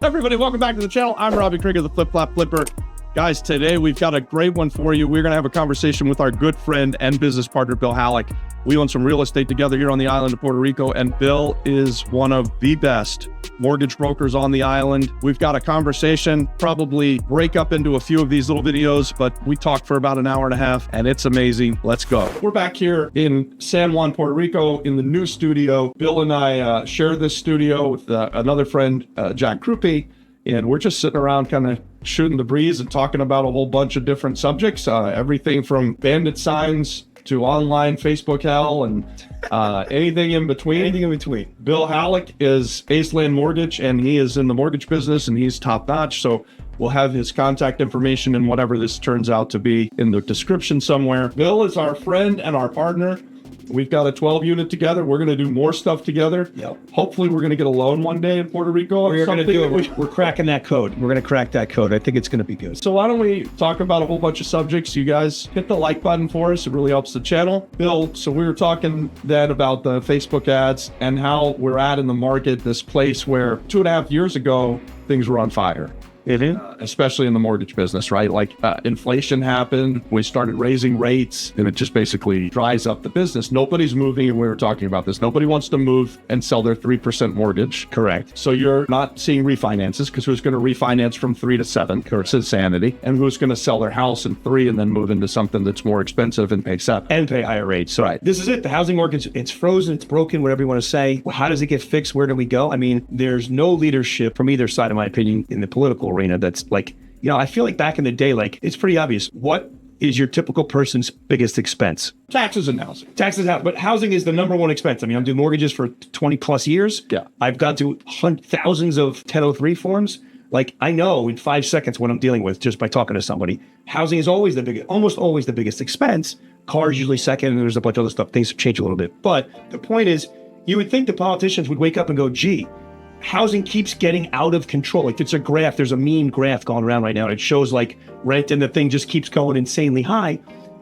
Everybody, welcome back to the channel. I'm Robbie Crager, the Flip Flop Flipper. Guys, today we've got a great one for you. We're going to have a conversation with our good friend and business partner, Bill Halick. We own some real estate together here on the island of Puerto Rico, and Bill is one of the best mortgage brokers on the island. We've got a conversation, probably break up into a few of these little videos, but we talked for about an hour and a half, and it's amazing. Let's go. We're back here in San Juan, Puerto Rico, in the new studio. Bill and I share this studio with another friend, Jack Krupe, and we're just sitting around kind of shooting the breeze and talking about a whole bunch of different subjects, everything from bandit signs to online Facebook hell and anything in between. Anything in between. Bill Halick is Ace Land Mortgage, and he is in the mortgage business, and he's top notch. So we'll have his contact information and whatever this turns out to be in the description somewhere. Bill is our friend and our partner. We've got a 12 unit together. We're going to do more stuff together. Yep. Hopefully we're going to get a loan one day in Puerto Rico. We're going to do it. We're cracking that code. We're going to crack that code. I think it's going to be good. So why don't we talk about a whole bunch of subjects? You guys hit the like button for us. It really helps the channel. Bill, so we were talking then about the Facebook ads and how we're at in the market, this place where 2.5 years ago, things were on fire. Especially in the mortgage business, right? Like inflation happened, we started raising rates, and it just basically dries up the business. Nobody's moving, and we were talking about this. Nobody wants to move and sell their 3% mortgage. Correct. So you're not seeing refinances, because who's going to refinance from 3 to 7? It's insanity. And who's going to sell their house in 3 and then move into something that's more expensive and pay 7? And pay higher rates. So right. This is it. The housing market, it's frozen, it's broken, whatever you want to say. Well, how does it get fixed? Where do we go? I mean, there's no leadership from either side, in my opinion, in the political arena that's like, you know, I feel like back in the day, like, it's pretty obvious. What is your typical person's biggest expense? Taxes and housing. Taxes out, but housing is the number one expense. I mean, I'm doing mortgages for 20 plus years. Yeah. I've gone through thousands of 1003 forms. Like, I know in 5 seconds what I'm dealing with just by talking to somebody. Housing is always almost always the biggest expense. Cars usually second, and there's a bunch of other stuff. Things have changed a little bit. But the point is, you would think the politicians would wake up and go, gee, housing keeps getting out of control. Like, it's a graph. There's a meme graph going around right now. It shows like rent, and the thing just keeps going insanely high.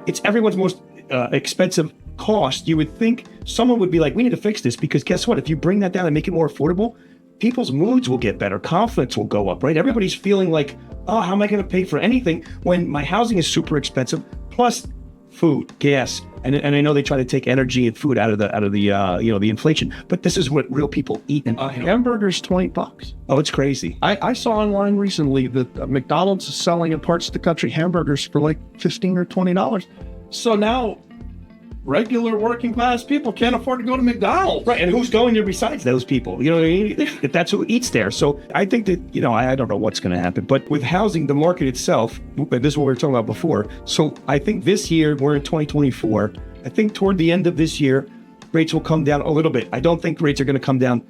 It's everyone's most expensive cost. You would think someone would be like, we need to fix this, because guess what? If you bring that down and make it more affordable, people's moods will get better. Confidence will go up, right? Everybody's feeling like, oh, how am I going to pay for anything when my housing is super expensive? Plus food, gas, and I know they try to take energy and food out of the you know, the inflation, but this is what real people eat. And Hamburger's $20. Oh, it's crazy. I saw online recently that McDonald's is selling in parts of the country hamburgers for like $15 or $20. So now regular working class people can't afford to go to McDonald's. Right, and who's going there besides those people? You know what I mean? That's who eats there. So I think that, you know, I don't know what's going to happen. But with housing, the market itself, this is what we were talking about before. So I think this year, we're in 2024. I think toward the end of this year, rates will come down a little bit. I don't think rates are going to come down,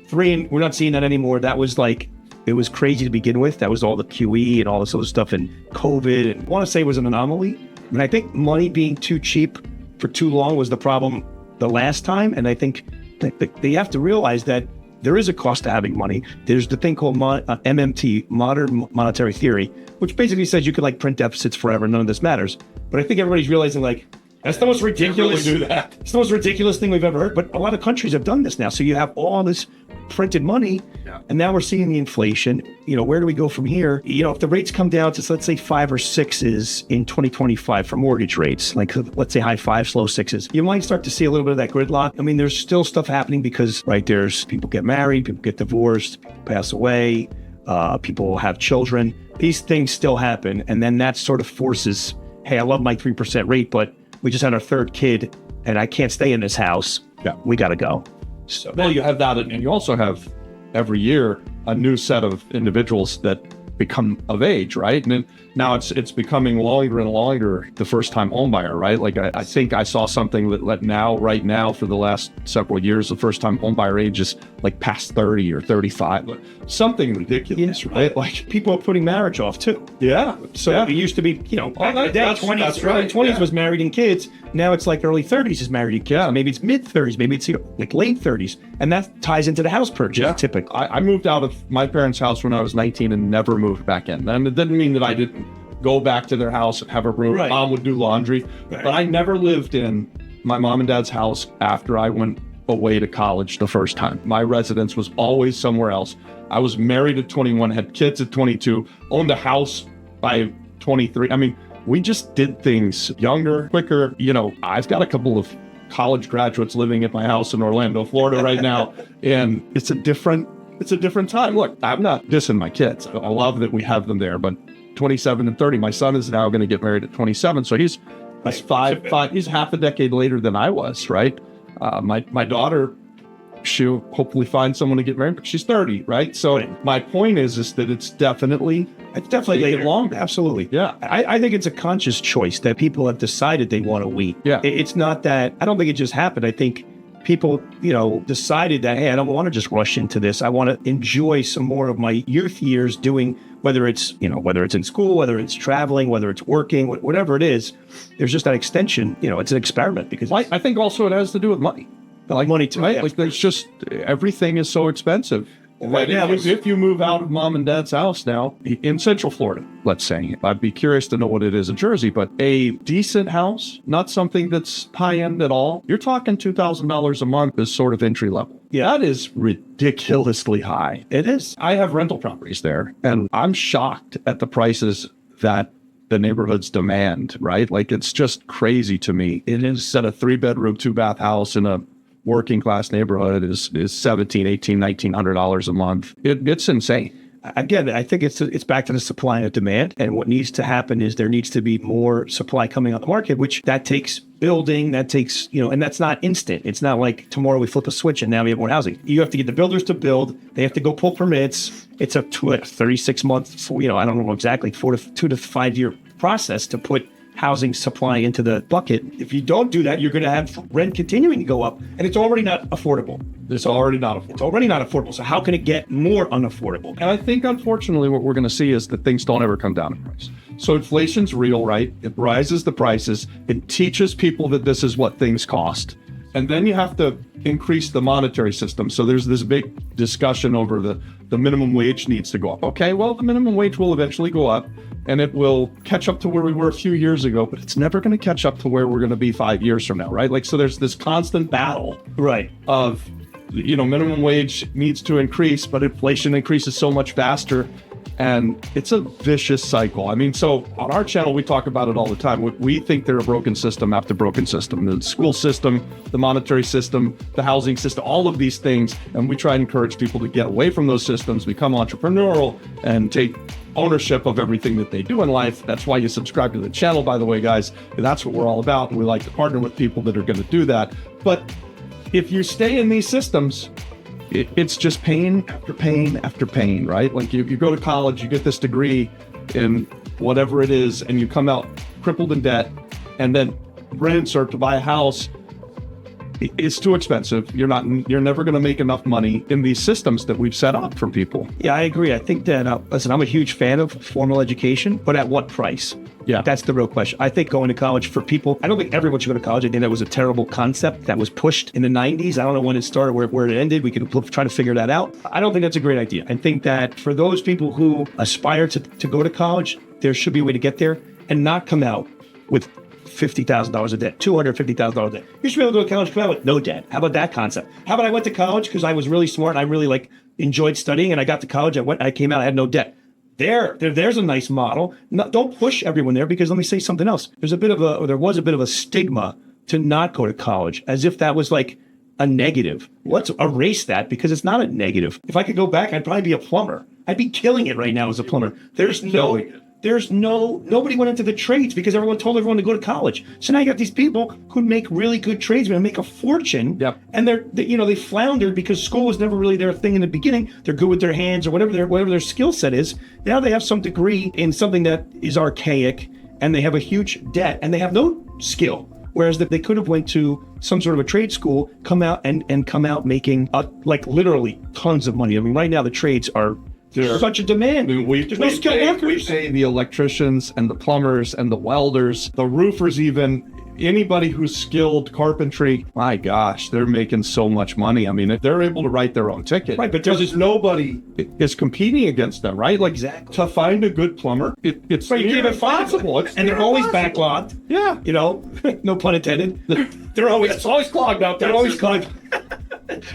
3, and we're not seeing that anymore. That was like, it was crazy to begin with. That was all the QE and all this other stuff and COVID. And I want to say it was an anomaly. And I think money being too cheap for too long was the problem the last time. And I think that they have to realize that there is a cost to having money. There's the thing called MMT, Modern Monetary Theory, which basically says you could like print deficits forever. None of this matters. But I think everybody's realizing like, that's the most ridiculous. Really do that. It's the most ridiculous thing we've ever heard. But a lot of countries have done this now. So you have all this printed money, and now we're seeing the inflation. Where do we go from here? If the rates come down to, let's say, 5 or 6s in 2025 for mortgage rates, like let's say high 5s, low 6s, you might start to see a little bit of that gridlock. I mean, there's still stuff happening because, right, there's people get married, people get divorced, people pass away, people have children. These things still happen, and then that sort of forces, hey, I love my 3% rate, but we just had our 3rd kid, and I can't stay in this house. Yeah, we got to go. So well, you have that, and you also have every year a new set of individuals that become of age, right? And then now it's becoming longer and longer the first-time home buyer, right? Like I think I saw something that right now for the last several years, the first-time home buyer age is like past 30 or 35, something ridiculous, right? Like people are putting marriage off too. Yeah. So it used to be, back in the day, 20s, early 20s was married and kids. Now it's like early 30s is married and kids. Yeah. Maybe it's mid 30s, maybe it's like late 30s, and that ties into the house purchase typically. I moved out of my parents' house when I was 19 and never moved back in. And it didn't mean that I didn't go back to their house and have a room. Right. Mom would do laundry, but I never lived in my mom and dad's house after I went away to college the first time. My residence was always somewhere else. I was married at 21, had kids at 22, owned a house by 23. I mean, we just did things younger, quicker. You know, I've got a couple of college graduates living at my house in Orlando, Florida right now, and it's a different time. Look, I'm not dissing my kids. I love that we have them there, but 27 and 30, my son is now going to get married at 27, so he's he's half a decade later than I was, right? My daughter, she'll hopefully find someone to get married, but she's 30, right? So my point is that it's definitely later. Long. Absolutely. Yeah. I think it's a conscious choice that people have decided they want to wait. Yeah. It's not that, I don't think it just happened. I think people, decided that, hey, I don't want to just rush into this. I want to enjoy some more of my youth years doing, whether it's in school, whether it's traveling, whether it's working, whatever it is, there's just that extension, it's an experiment because I think also it has to do with money. Like money too. Right? Yeah. Like there's just, everything is so expensive. Right. Yeah, if you move out of mom and dad's house now in Central Florida, let's say, I'd be curious to know what it is in Jersey, but a decent house, not something that's high end at all. You're talking $2,000 a month is sort of entry level. Yeah. That is ridiculously high. It is. I have rental properties there, and I'm shocked at the prices that the neighborhoods demand, right? Like it's just crazy to me. It is at a 3-bedroom, 2-bath house in a working class neighborhood is $1,700, $1,800, $1,900 a month. It's insane. Again, I think it's back to the supply and demand. And what needs to happen is there needs to be more supply coming on the market, which that takes building, that takes, and that's not instant. It's not like tomorrow we flip a switch and now we have more housing. You have to get the builders to build. They have to go pull permits. It's a 36 month, I don't know exactly, 2 to 5 year process to put housing supply into the bucket. If you don't do that, you're going to have rent continuing to go up, and it's already not affordable. It's already not affordable. So how can it get more unaffordable? And I think, unfortunately, what we're going to see is that things don't ever come down in price. So inflation's real, right? It rises the prices. It teaches people that this is what things cost. And then you have to increase the monetary system. So there's this big discussion over the minimum wage needs to go up. Okay, well, the minimum wage will eventually go up, and it will catch up to where we were a few years ago, but it's never going to catch up to where we're going to be 5 years from now, right? Like, so there's this constant battle, right, of, minimum wage needs to increase, but inflation increases so much faster. And it's a vicious cycle. I mean, so on our channel, we talk about it all the time. We think they're a broken system after broken system. The school system, the monetary system, the housing system, all of these things. And we try and encourage people to get away from those systems, become entrepreneurial, and take ownership of everything that they do in life. That's why you subscribe to the channel, by the way, guys. That's what we're all about. And we like to partner with people that are going to do that. But if you stay in these systems, it's just pain after pain after pain, right? Like you go to college, you get this degree in whatever it is, and you come out crippled in debt, and then rents or to buy a house, it's too expensive. You're never going to make enough money in these systems that we've set up for people. Yeah, I agree. I think that, listen, I'm a huge fan of formal education, but at what price? Yeah. That's the real question. I think going to college for people, I don't think everyone should go to college. I think that was a terrible concept that was pushed in the 90s. I don't know when it started, where it ended. We could try to figure that out. I don't think that's a great idea. I think that for those people who aspire to go to college, there should be a way to get there and not come out with $50,000 of debt, $250,000 of debt. You should be able to go to college, come out with no debt. How about that concept? How about I went to college because I was really smart and I really enjoyed studying, and I got to college, I came out, I had no debt. There's a nice model. No, don't push everyone there, because let me say something else. There was a bit of a stigma to not go to college, as if that was like a negative. Let's erase that, because it's not a negative. If I could go back, I'd probably be a plumber. I'd be killing it right now as a plumber. Nobody went into the trades because everyone told everyone to go to college. So now you got these people who make really good tradesmen and make a fortune. Yep. And they floundered because school was never really their thing in the beginning. They're good with their hands or whatever their skill set is. Now they have some degree in something that is archaic, and they have a huge debt, and they have no skill. Whereas they could have went to some sort of a trade school, come out making literally tons of money. I mean, right now the trades are such a demand. I mean, there's no skilled workers. We pay the electricians and the plumbers and the welders, the roofers, even anybody who's skilled carpentry. My gosh, they're making so much money. I mean, if they're able to write their own ticket, right? But there's nobody is competing against them, right? Like, exactly. To find a good plumber, it's impossible. And they're always backlogged. Yeah, no pun intended. It's always clogged out there. They're always clogged.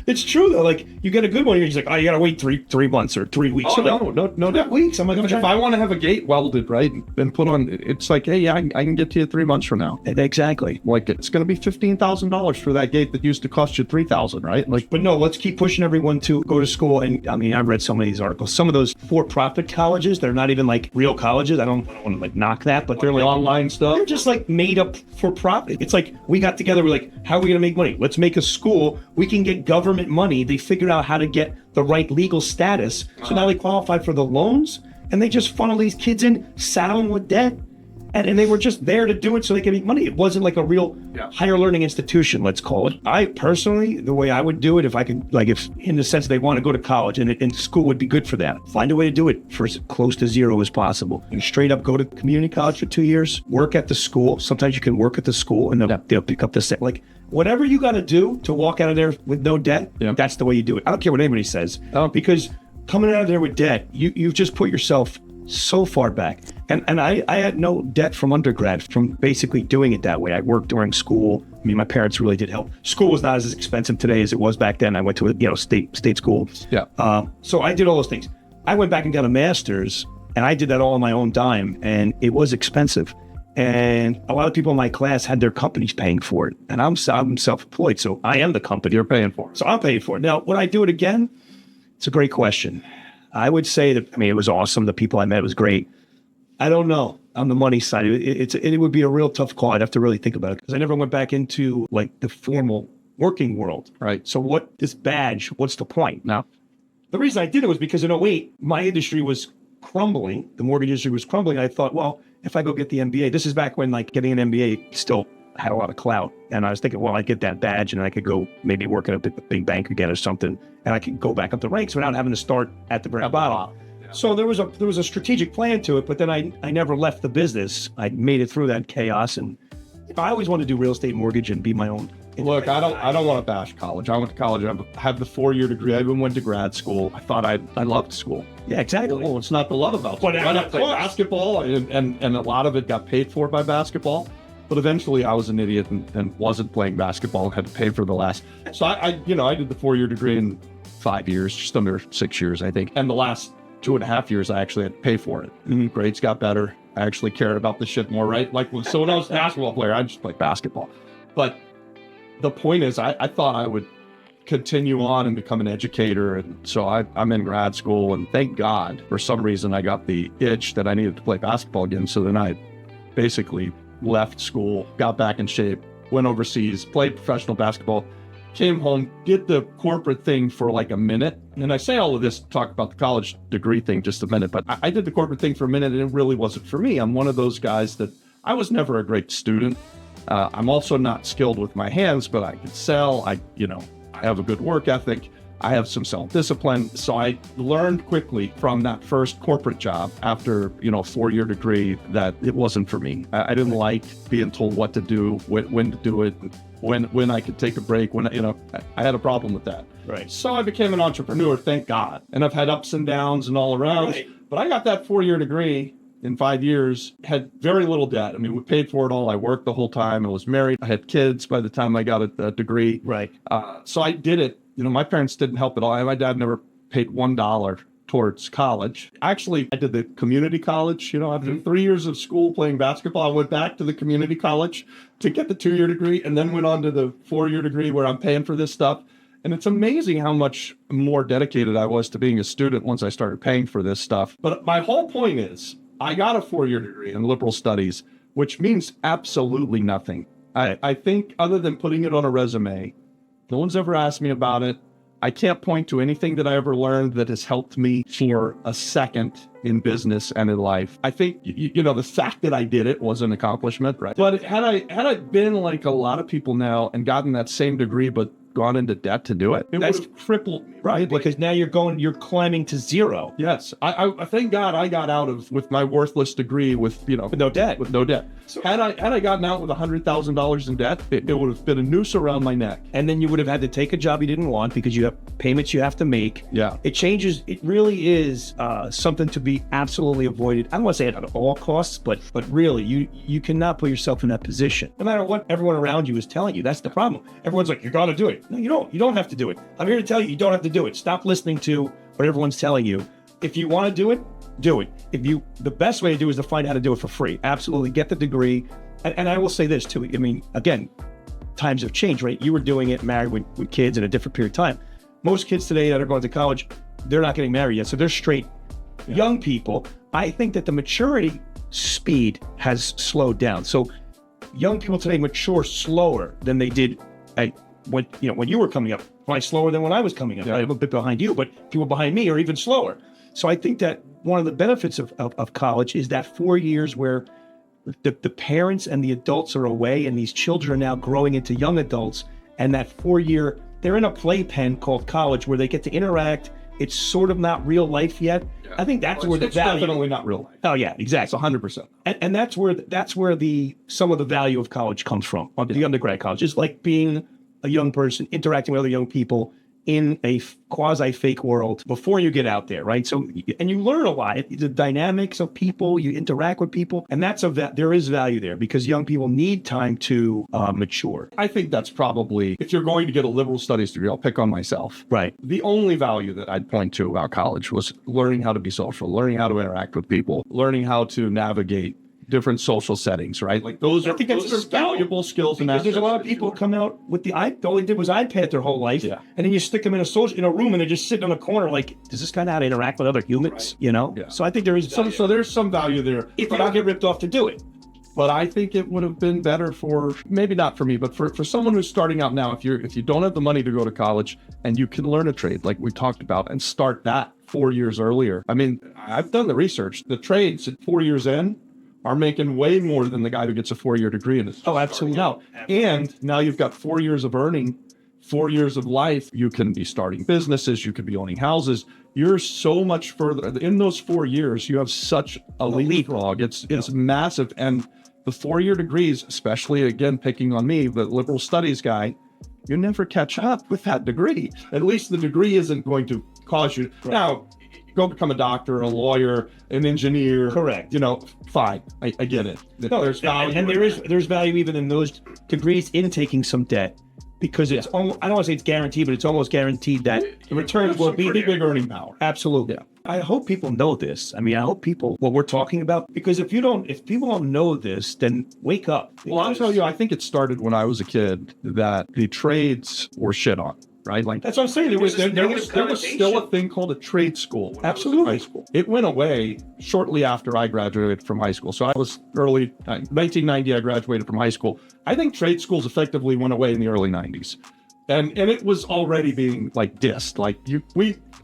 It's true though. Like you get a good one, you're just like, oh, you gotta wait three months or 3 weeks. Oh, Like, no weeks. I'm like, if I want to have a gate welded, right, and put on, it's like, hey, yeah, I can get to you 3 months from now. exactly. Like it's going to be $15,000 for that gate that used to cost you $3,000, right? Like, But no, let's keep pushing everyone to go to school. And I mean, I've read some of these articles. Some of those for-profit colleges, they're not even like real colleges. I don't want to like knock that, but they're like online stuff. They're just like made up for profit. It's like we got together. We're like, how are we going to make money? Let's make a school. We can get government money. They figured out how to get the right legal status. So now they qualify for the loans, and they just funnel these kids in, saddle them with debt. And they were just there to do it so they could make money. It wasn't like a real higher learning institution, let's call it. I personally, the way I would do it, if I could, like if in the sense they want to go to college and school would be good for that, find a way to do it for as close to zero as possible. And straight up go to community college for 2 years, work at the school. Sometimes you can work at the school and they'll pick up the set. Like whatever you got to do to walk out of there with no debt, that's the way you do it. I don't care what anybody says, because coming out of there with debt, you've just put yourself so far back. And I had no debt from undergrad from basically doing it that way. I worked during school. I mean, my parents really did help. School was not as expensive today as it was back then. I went to a state school. Yeah. So I did all those things. I went back and got a master's, and I did that all on my own dime, and it was expensive. And a lot of people in my class had their companies paying for it. And I'm self-employed, so I am the company. You're paying for it. So I'm paying for it. Now, would I do it again? It's a great question. I would say that, I mean, it was awesome. The people I met was great. I don't know on the money side. It would be a real tough call. I'd have to really think about it because I never went back into like the formal working world. Right. So this badge, what's the point? Now, the reason I did it was because in '08, my industry was crumbling. The mortgage industry was crumbling. I thought, well, if I go get the MBA, this is back when like getting an MBA still had a lot of clout. And I was thinking, well, I'd get that badge and I could go maybe work at a big bank again or something. And I could go back up the ranks without having to start at the very bottom. Yeah. So there was a strategic plan to it, but then I never left the business. I made it through that chaos. And I always wanted to do real estate mortgage and be my own. Look, I don't want to bash college. I went to college. I have the 4-year degree. I even went to grad school. I thought I loved school. Yeah, exactly. Well, it's not the love about it. I played basketball, and a lot of it got paid for by basketball. But eventually, I was an idiot and wasn't playing basketball and had to pay for the last. So I did the 4-year degree in 5 years, just under 6 years, I think. And the last 2.5 years, I actually had to pay for it. Grades got better. I actually cared about the shit more, right? So when I was a basketball player, I just played basketball. But the point is, I thought I would continue on and become an educator. And so I'm in grad school, and thank God, for some reason, I got the itch that I needed to play basketball again. So then I basically left school, got back in shape, went overseas, played professional basketball, came home, did the corporate thing for like a minute. And I say all of this to talk about the college degree thing just a minute, but I did the corporate thing for a minute and it really wasn't for me. I'm one of those guys that I was never a great student. I'm also not skilled with my hands, but I can sell. I have a good work ethic. I have some self-discipline. So I learned quickly from that first corporate job after, a 4-year degree that it wasn't for me. I didn't like being told what to do, when to do it, when I could take a break, I had a problem with that. Right. So I became an entrepreneur, thank God. And I've had ups and downs and all around, right. But I got that 4-year degree in 5 years, had very little debt. I mean, we paid for it all. I worked the whole time. I was married. I had kids by the time I got a degree. Right. So I did it. My parents didn't help at all. My dad never paid $1 towards college. Actually, I did the community college. After 3 years of school playing basketball, I went back to the community college to get the 2-year degree and then went on to the 4-year degree where I'm paying for this stuff. And it's amazing how much more dedicated I was to being a student once I started paying for this stuff. But my whole point is, I got a 4-year degree in liberal studies, which means absolutely nothing. I think other than putting it on a resume, no one's ever asked me about it. I can't point to anything that I ever learned that has helped me for a second in business and in life. I think, the fact that I did it was an accomplishment, right? But had I been like a lot of people now and gotten that same degree, but gone into debt to do it, that's would have crippled me, right? Because now you're climbing to zero. Yes. I thank God I got out with my worthless degree with no debt. So had I gotten out with $100,000 in debt, it would have been a noose around my neck. And then you would have had to take a job you didn't want because you have payments you have to make. Yeah. It changes. It really is something to be absolutely avoided. I don't want to say it at all costs, but really you cannot put yourself in that position. No matter what everyone around you is telling you. That's the problem. Everyone's like, you got to do it. it. No, you don't. You don't have to do it. I'm here to tell you, you don't have to do it. Stop listening to what everyone's telling you. If you want to do it, do it. The best way to do it is to find out how to do it for free. Absolutely. Get the degree. And I will say this too. I mean, again, times have changed, right? You were doing it married with kids in a different period of time. Most kids today that are going to college, they're not getting married yet. So they're straight young people. I think that the maturity speed has slowed down. So young people today mature slower than they did when you were coming up. Probably slower than when I was coming up. I'm a bit behind you, but people behind me are even slower. So I think that one of the benefits of college is that 4 years where the parents and the adults are away and these children are now growing into young adults. And that 4 year, they're in a playpen called college where they get to interact. It's sort of not real life yet. Yeah. I think that's where the value. Definitely not real life. Oh yeah, exactly. It's 100%. And that's where some of the value of college comes from. The undergrad college is like being a young person interacting with other young people in a quasi-fake world before you get out there, right? So, and you learn a lot. The dynamics of people, you interact with people, and there is value there because young people need time to mature. I think that's probably, if you're going to get a liberal studies degree, I'll pick on myself. Right. The only value that I'd point to about college was learning how to be social, learning how to interact with people, learning how to navigate different social settings, right? Like those are valuable skills. And there's a lot of people who come out with all they did was iPad their whole life. Yeah. And then you stick them in a room and they're just sitting in a corner like, does this guy know how to interact with other humans? Right. Yeah. So I think there is so there's some value there. If you don't get ripped off to do it. But I think it would have been better for, maybe not for me, but for someone who's starting out now, if you don't have the money to go to college and you can learn a trade like we talked about and start that 4 years earlier. I mean, I've done the research. The trades at 4 years in are making way more than the guy who gets a 4 year degree in it. Oh, absolutely. Now. And now you've got 4 years of earning, 4 years of life. You can be starting businesses. You could be owning houses. You're so much further. In those 4 years, you have such a leapfrog. It's massive. And the 4 year degrees, especially, again, picking on me, the liberal studies guy, you never catch up with that degree. At least the degree isn't going to cause you. Right. Now, go become a doctor, a lawyer, an engineer. Correct. Fine. I get it. No, there's value. And there's value even in those degrees in taking some debt because it's almost, I don't want to say it's guaranteed, but it's almost guaranteed that the returns will be big earning power. Absolutely. Yeah. I hope people know this. I mean, I hope people, what we're talking about, because if people don't know this, then wake up. Well, I'll tell you, I think it started when I was a kid that the trades were shit on. Right, like that's what I'm saying. There was still a thing called a trade school. Absolutely, high school. It went away shortly after I graduated from high school. So I was early 1990. I graduated from high school. I think trade schools effectively went away in the early 90s, and it was already being like dissed. Like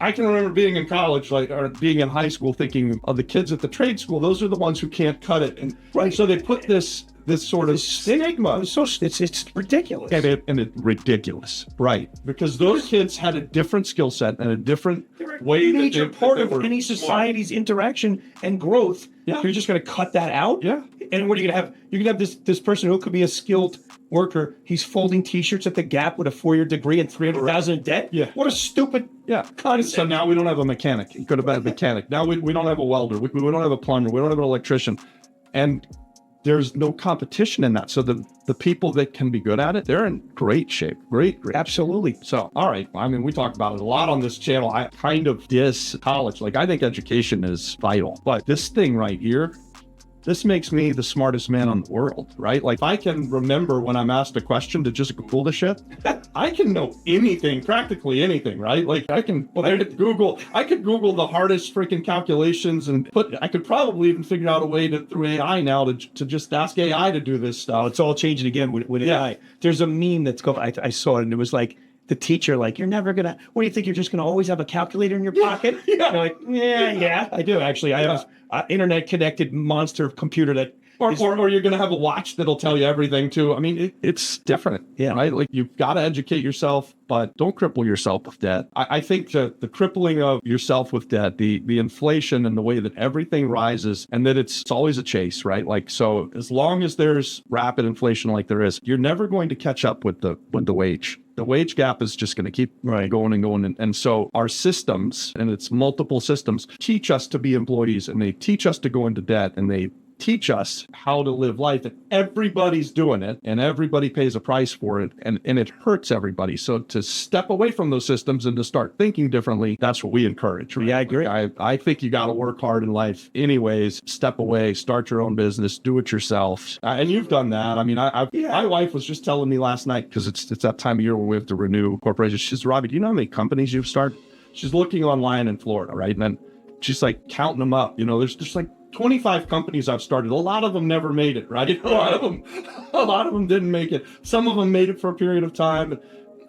I can remember being in college, or being in high school, thinking of the kids at the trade school. Those are the ones who can't cut it, and right. So they put this sort of stigma. It's ridiculous. And it's ridiculous, right? Because those kids had a different skill set and a different way. Major part of any society's interaction and growth. Yeah. You're just going to cut that out. Yeah. And what are you going to have? You're going to have this person who could be a skilled worker. He's folding T-shirts at the Gap with a 4 year degree and $300,000 in debt. Yeah. What a stupid concept. So now we don't have a mechanic. He could have been a mechanic. Now we don't have a welder. We don't have a plumber. We don't have an electrician. And there's no competition in that. So the people that can be good at it, they're in great shape. Great. Absolutely. So, all right. I mean, we talk about it a lot on this channel. I kind of diss college. Like, I think education is vital. But this thing right here, this makes me the smartest man in the world, right? Like, I can remember when I'm asked a question to just Google the shit. I can know anything, practically anything, right? Like, I could Google the hardest freaking calculations and I could probably even figure out a way through AI now to just ask AI to do this stuff. It's all changing again with AI. There's a meme that's going, I saw it and it was like, the teacher, like, you're never going to, what do you think? You're just going to always have a calculator in your pocket? Yeah. You're like, yeah, I do actually. I have an internet connected monster computer that. Or you're going to have a watch that'll tell you everything too. I mean, it's different, right? Like, you've got to educate yourself, but don't cripple yourself with debt. I think that the crippling of yourself with debt, the inflation and the way that everything rises and that it's always a chase, right? Like, so as long as there's rapid inflation like there is, you're never going to catch up with the wage. The wage gap is just going to keep going and going. And so our systems, and it's multiple systems, teach us to be employees and they teach us to go into debt and they teach us how to live life. And everybody's doing it and everybody pays a price for it. And it hurts everybody. So to step away from those systems and to start thinking differently, that's what we encourage. Right? Yeah, I agree. I think you got to work hard in life anyways, step away, start your own business, do it yourself. And you've done that. I mean, my wife was just telling me last night, because it's that time of year when we have to renew corporations. She says, Robbie, do you know how many companies you've started? She's looking online in Florida, right? And then she's like counting them up. You know, there's just like 25 companies I've started. A lot of them never made it, right? A lot of them didn't make it. Some of them made it for a period of time.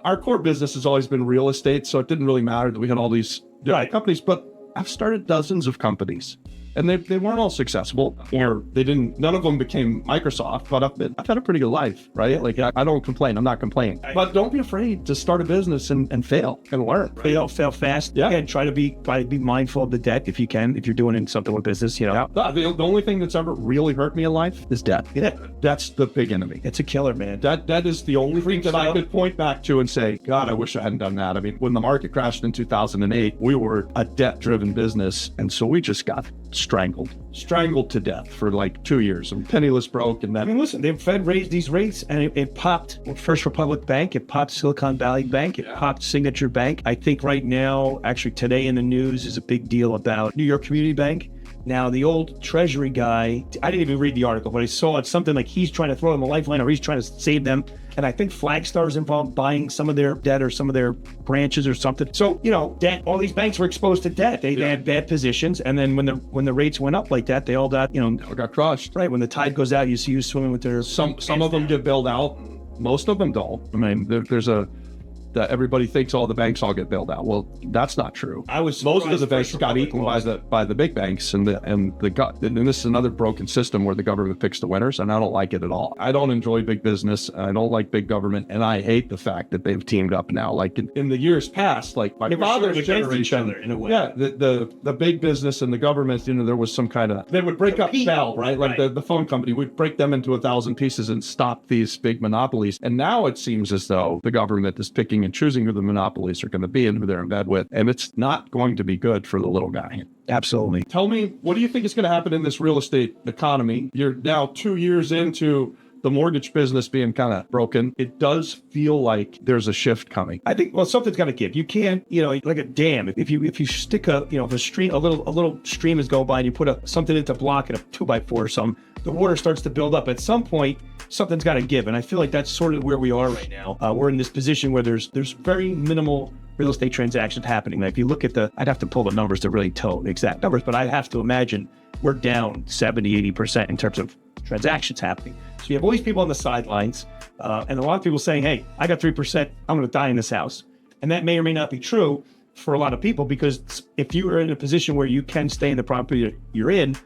Our core business has always been real estate, so it didn't really matter that we had all these companies, but I've started dozens of companies. And they weren't all successful, or none of them became Microsoft, but I've had a pretty good life, right? Like, I don't complain. I'm not complaining. But don't be afraid to start a business and fail and learn. Right? Fail fast. Yeah. And try to be mindful of the debt if you can, if you're doing something with business, you know. Yeah. The only thing that's ever really hurt me in life is debt. Yeah. That's the big enemy. It's a killer, man. That is the only thing that I could point back to and say, God, I wish I hadn't done that. I mean, when the market crashed in 2008, we were a debt-driven business. And so we just got strangled to death for like 2 years. I'm penniless, broke, and then. I mean, listen, the Fed raised these rates, and it popped First Republic Bank, it popped Silicon Valley Bank, it popped Signature Bank. I think right now, actually today in the news is a big deal about New York Community Bank. Now, the old Treasury guy, I didn't even read the article, but I saw it something like he's trying to throw them a lifeline, or he's trying to save them. And I think Flagstar's involved buying some of their debt or some of their branches or something. So, you know, debt, all these banks were exposed to debt. They had bad positions. And then when the rates went up like that, they all got, you know, got crushed. Right. When the tide goes out, you see you swimming with their... Some of them get bailed out. Most of them don't. I mean, there's that everybody thinks all the banks all get bailed out. Well, that's not true. Most of the banks got eaten by the big banks, and this is another broken system where the government picks the winners, and I don't like it at all. I don't enjoy big business. I don't like big government, and I hate the fact that they've teamed up now. Like in the years past, like my father's generation, each other in a way. Yeah, the big business and the government, you know, there was some kind of, they would break up Bell, right? Like the phone company would break them into 1,000 pieces and stop these big monopolies. And now it seems as though the government is picking and choosing who the monopolies are going to be and who they're in bed with. And it's not going to be good for the little guy. Absolutely. Tell me, what do you think is going to happen in this real estate economy? You're now 2 years into the mortgage business being kind of broken. It does feel like there's a shift coming. I think, well, something's got to give. You can't, you know, like a dam. If you stick if a stream, a little stream is going by and you put something into block and a 2x4 or something, the water starts to build up. At some point, something's got to give. And I feel like that's sort of where we are right now. We're in this position where there's very minimal real estate transactions happening. Like if you look at I'd have to pull the numbers to really tell the exact numbers, but I have to imagine we're down 70, 80% in terms of transactions happening. So you have all these people on the sidelines, and a lot of people saying, hey, I got 3%, I'm going to die in this house. And that may or may not be true for a lot of people, because if you are in a position where you can stay in the property you're in,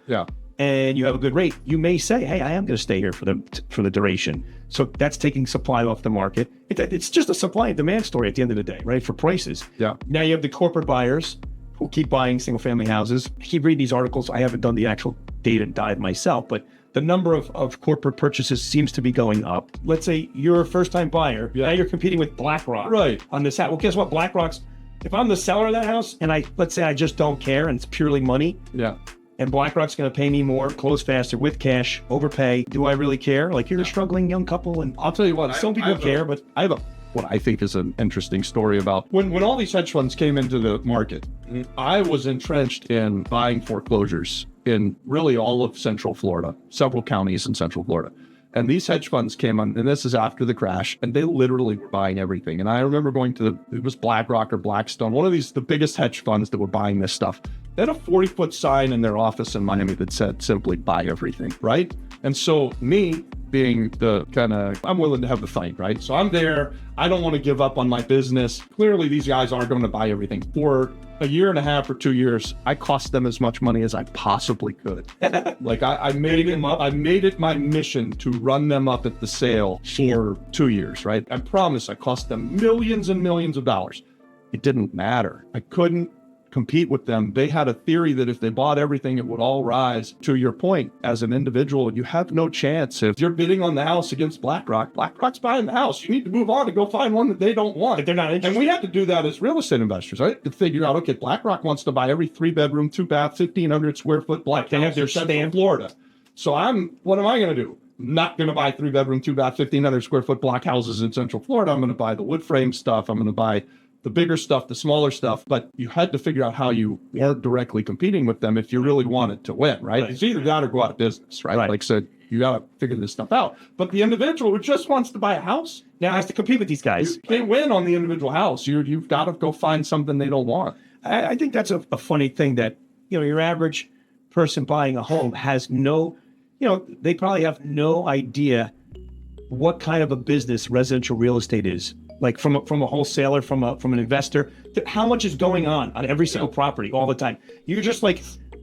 and you have a good rate, you may say, hey, I am going to stay here for the duration. So that's taking supply off the market. It's just a supply and demand story at the end of the day, right? For prices. Yeah. Now you have the corporate buyers who keep buying single family houses. I keep reading these articles. I haven't done the actual data dive myself, but the number of corporate purchases seems to be going up. Let's say you're a first time buyer. Now you're competing with BlackRock on this house. Well, guess what? BlackRock's, if I'm the seller of that house and let's say I just don't care and it's purely money. Yeah. And BlackRock's going to pay me more, close faster, with cash, overpay. Do I really care? Like, you're a struggling young couple, and I'll tell you what, some people care, but I have what I think is an interesting story about when all these hedge funds came into the market. I was entrenched in buying foreclosures in really all of Central Florida, several counties in Central Florida. And these hedge funds came on, and this is after the crash, and they literally were buying everything. And I remember going to it was BlackRock or Blackstone, one of the biggest hedge funds that were buying this stuff. They had a 40-foot sign in their office in Miami that said simply buy everything, right? And so me being the I'm willing to have the fight, right? So I'm there. I don't want to give up on my business. Clearly, these guys aren't going to buy everything. For a year and a half or 2 years, I cost them as much money as I possibly could. Like I made it my mission to run them up at the sale for 2 years, right? I promise I cost them millions and millions of dollars. It didn't matter. I couldn't compete with them. They had a theory that if they bought everything, it would all rise. To your point, as an individual, you have no chance. If you're bidding on the house against BlackRock's buying the house. You need to move on and go find one that they don't want. If they're not interested. And we have to do that as real estate investors, right? To figure out, okay, BlackRock wants to buy every 3-bedroom, 2-bath, 1,500 square foot black. They have their Central Florida. So what am I going to do? Not going to buy 3-bedroom, 2-bath, 1,500 square foot block houses in Central Florida. I'm going to buy the wood frame stuff. I'm going to buy the bigger stuff, the smaller stuff. But you had to figure out how you weren't directly competing with them if you really wanted to win, right? It's either that or go out of business, right? Like I said, you got to figure this stuff out. But the individual who just wants to buy a house now has to compete with these guys. You can't win on the individual house. You've got to go find something they don't want. I think that's a funny thing that, your average person buying a home has no, they probably have no idea what kind of a business residential real estate is. Like from a wholesaler, from an investor, how much is going on every single property all the time. You're just like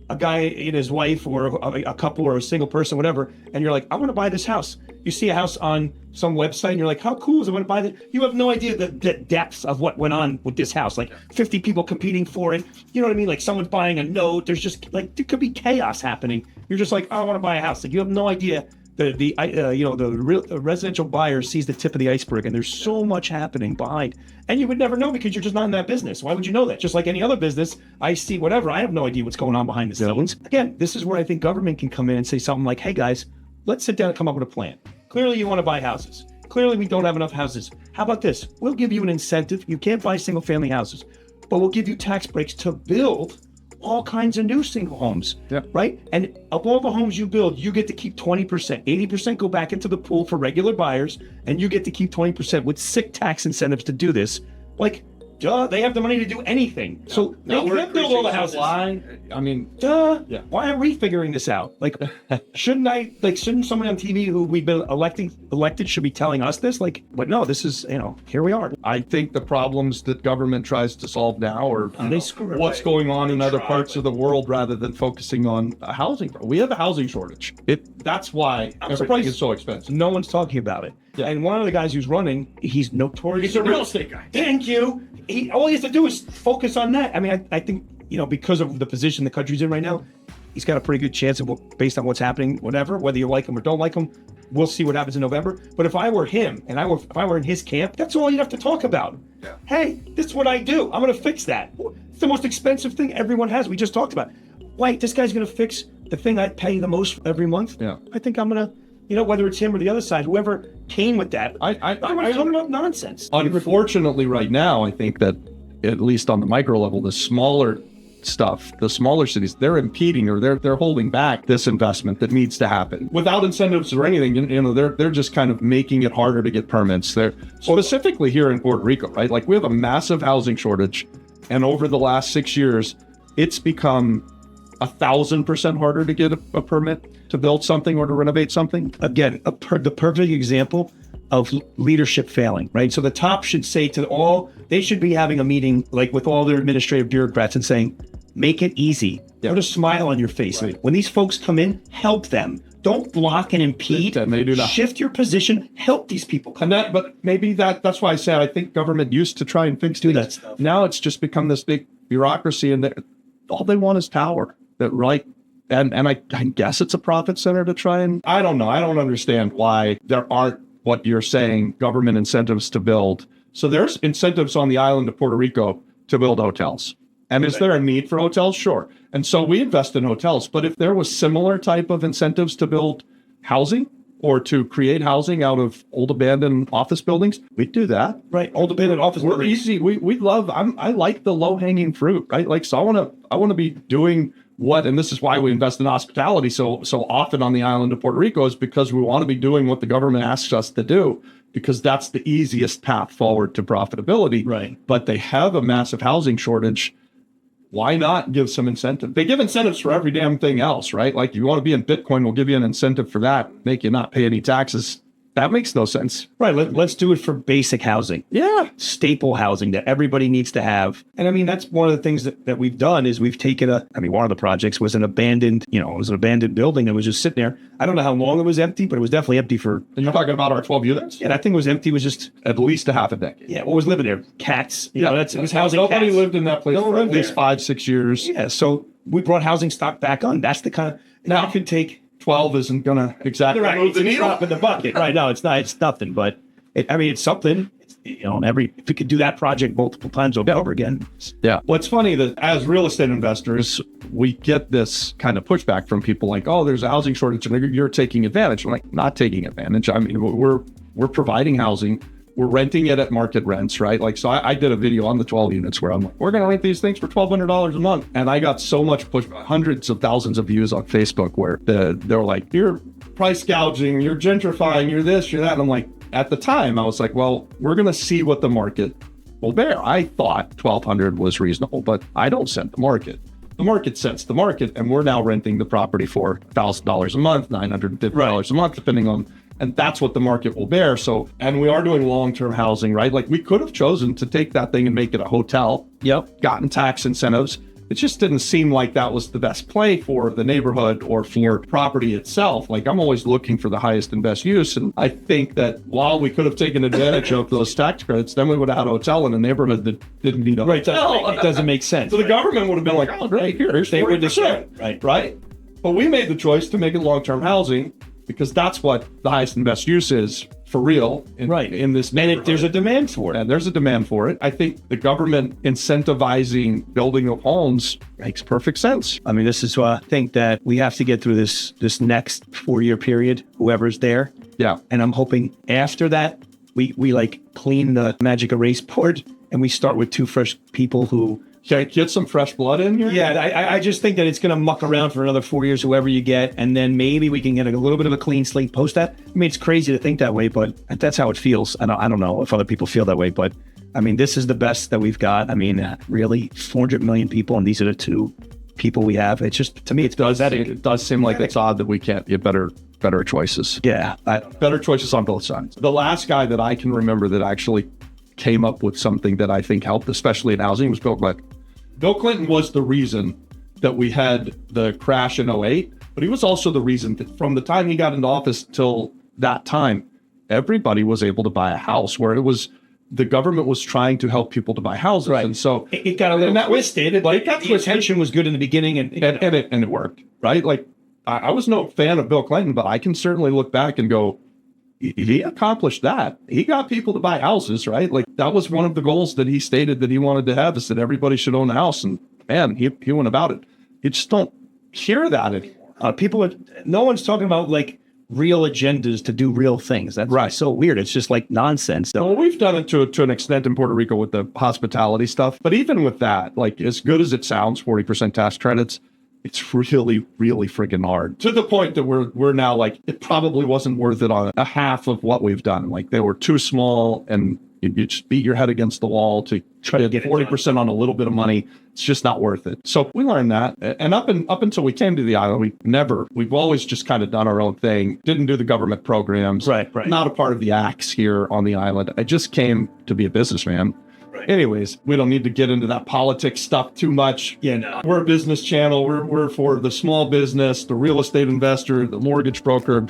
a guy and his wife or a couple or a single person, whatever, and you're like, I want to buy this house. You see a house on some website and you're like, how cool is it? I want to buy that. You have no idea the depths of what went on with this house. Like 50 people competing for it. You know what I mean? Like someone's buying a note. There's just like, there could be chaos happening. You're just like, oh, I want to buy a house. Like you have no idea. The residential buyer sees the tip of the iceberg, and there's so much happening behind, and you would never know because you're just not in that business. Why would you know that? Just like any other business, I see whatever. I have no idea what's going on behind the scenes. Again, this is where I think government can come in and say something like, "Hey guys, let's sit down and come up with a plan. Clearly, you want to buy houses. Clearly, we don't have enough houses. How about this? We'll give you an incentive. You can't buy single-family houses, but we'll give you tax breaks to build all kinds of new single homes, right? And of all the homes you build, you get to keep 20%. 80% go back into the pool for regular buyers, and you get to keep 20% with sick tax incentives to do this. Like, duh, they have the money to do anything. So they can't build all the houses. I mean, duh. Yeah. Why aren't we figuring this out? Like, shouldn't someone on TV who we've been elected should be telling us this? Like, but no, this is, here we are. I think the problems that government tries to solve now are what's going on in other parts of the world rather than focusing on housing. We have a housing shortage. That's why everything is so expensive. No one's talking about it. Yeah. And one of the guys who's running, he's notorious. He's a real estate guy. Thank you. All he has to do is focus on that. I mean, I think, because of the position the country's in right now, he's got a pretty good chance of, based on what's happening, whatever, whether you like him or don't like him, we'll see what happens in November. But if I were him and if I were in his camp, that's all you'd have to talk about. Yeah. Hey, this is what I do. I'm going to fix that. It's the most expensive thing everyone has. We just talked about it. Wait, this guy's going to fix the thing I pay the most every month? Yeah. I think I'm going to, whether it's him or the other side, whoever came with that, I'm talking about nonsense. Unfortunately, right now, I think that, at least on the micro level, the smaller stuff, the smaller cities, they're impeding or they're holding back this investment that needs to happen without incentives or anything. They're just kind of making it harder to get permits. They're specifically here in Puerto Rico, right? Like we have a massive housing shortage, and over the last 6 years, it's become 1,000% harder to get a permit to build something or to renovate something. Again, the perfect example of leadership failing, right? So the top should say they should be having a meeting like with all their administrative bureaucrats and saying, make it easy. Put a smile on your face. Right. When these folks come in, help them. Don't block and impede. And they do not. Shift your position. Help these people. But maybe that's why I said I think government used to try and fix that stuff. Now it's just become this big bureaucracy, and all they want is power. And I guess it's a profit center to try and, I don't know. I don't understand why there aren't what you're saying, government incentives to build. So there's incentives on the island of Puerto Rico to build hotels. And is there a need for hotels? Sure. And so we invest in hotels. But if there was similar type of incentives to build housing or to create housing out of old abandoned office buildings, we'd do that. Right. Old abandoned office buildings. Easy. We love, I like the low hanging fruit, right? Like, so I want to be doing and this is why we invest in hospitality so often on the island of Puerto Rico, is because we want to be doing what the government asks us to do, because that's the easiest path forward to profitability. Right. But they have a massive housing shortage. Why not give some incentive? They give incentives for every damn thing else, right? Like, you want to be in Bitcoin, we'll give you an incentive for that, make you not pay any taxes. That makes no sense. Right. Let's do it for basic housing. Yeah. Staple housing that everybody needs to have. And I mean, that's one of the things that we've done is we've taken one of the projects was an abandoned building that was just sitting there. I don't know how long it was empty, but it was definitely empty for. And you're talking about our 12 units? Yeah, that thing was empty. It was just at least a half a decade. Yeah. What was living there? Cats. It was housing. Nobody cats. lived in that place for at least 5-6 years. Yeah. So we brought housing stock back on. That's the kind of, now it could take. 12 isn't going to exactly move the needle. Drop in the bucket. Right. No, it's not. It's nothing. But it's something. if we could do that project multiple times over again. Yeah. What's funny that as real estate investors, we get this kind of pushback from people like, oh, there's a housing shortage and you're taking advantage. I'm like, not taking advantage. I mean, we're providing housing. We're renting it at market rents, right? Like, so I did a video on the 12 units where I'm like, we're going to rent these things for $1,200 a month. And I got so much pushback, hundreds of thousands of views on Facebook where they're like, you're price gouging, you're gentrifying, you're this, you're that. And I'm like, at the time, I was like, well, we're going to see what the market will bear. I thought 1,200 was reasonable, but I don't set the market. The market sets the market, and we're now renting the property for $1,000 a month, $950 a month, depending on, and that's what the market will bear. So, and we are doing long-term housing, right? Like we could have chosen to take that thing and make it a hotel. Yep. Gotten tax incentives. It just didn't seem like that was the best play for the neighborhood or for property itself. Like I'm always looking for the highest and best use. And I think that while we could have taken advantage of those tax credits, then we would have had a hotel in a neighborhood that didn't need a hotel. It doesn't make sense. So the government would have been like, oh, great, here's 40%. Right. But we made the choice to make it long-term housing because that's what the highest and best use is for real in this neighborhood. There's a demand for it. And there's a demand for it. I think the government incentivizing building of homes makes perfect sense. I mean, this is why I think that we have to get through this next 4-year period, whoever's there. Yeah. And I'm hoping after that, we like clean the magic erase board and we start with 2 fresh people who get some fresh blood in here. Yeah, I just think that it's going to muck around for another 4 years, whoever you get, and then maybe we can get a little bit of a clean slate post that. I mean, it's crazy to think that way, but that's how it feels. I don't know if other people feel that way, but I mean, this is the best that we've got. I mean, really, 400 million people, and these are the 2 people we have. It's just, to me, it's pathetic. It does seem like it's odd that we can't get better choices. Yeah, better choices on both sides. The last guy that I can remember that actually came up with something that I think helped, especially in housing, was Bill Clinton. Bill Clinton was the reason that we had the crash in '08, but he was also the reason that from the time he got into office till that time, everybody was able to buy a house, where it was the government was trying to help people to buy houses. Right. And so it got a little twisted, but the intention was good in the beginning and it worked, right? Like I was no fan of Bill Clinton, but I can certainly look back and go, he accomplished that. He got people to buy houses, right? Like that was one of the goals that he stated that he wanted to have, is that everybody should own a house. And man, he went about it. You just don't hear that anymore. No one's talking about like real agendas to do real things. That's right. So weird. It's just like nonsense. Well, we've done it to an extent in Puerto Rico with the hospitality stuff. But even with that, like as good as it sounds, 40% tax credits, it's really, really freaking hard, to the point that we're now like, it probably wasn't worth it on a half of what we've done. Like they were too small, and you just beat your head against the wall to try to get 40% on a little bit of money. It's just not worth it. So we learned that. And up until we came to the island, we've always just kind of done our own thing. Didn't do the government programs. Right. Not a part of the acts here on the island. I just came to be a businessman. Right. Anyways, we don't need to get into that politics stuff too much. Yeah, no. We're a business channel. We're for the small business, the real estate investor, the mortgage broker.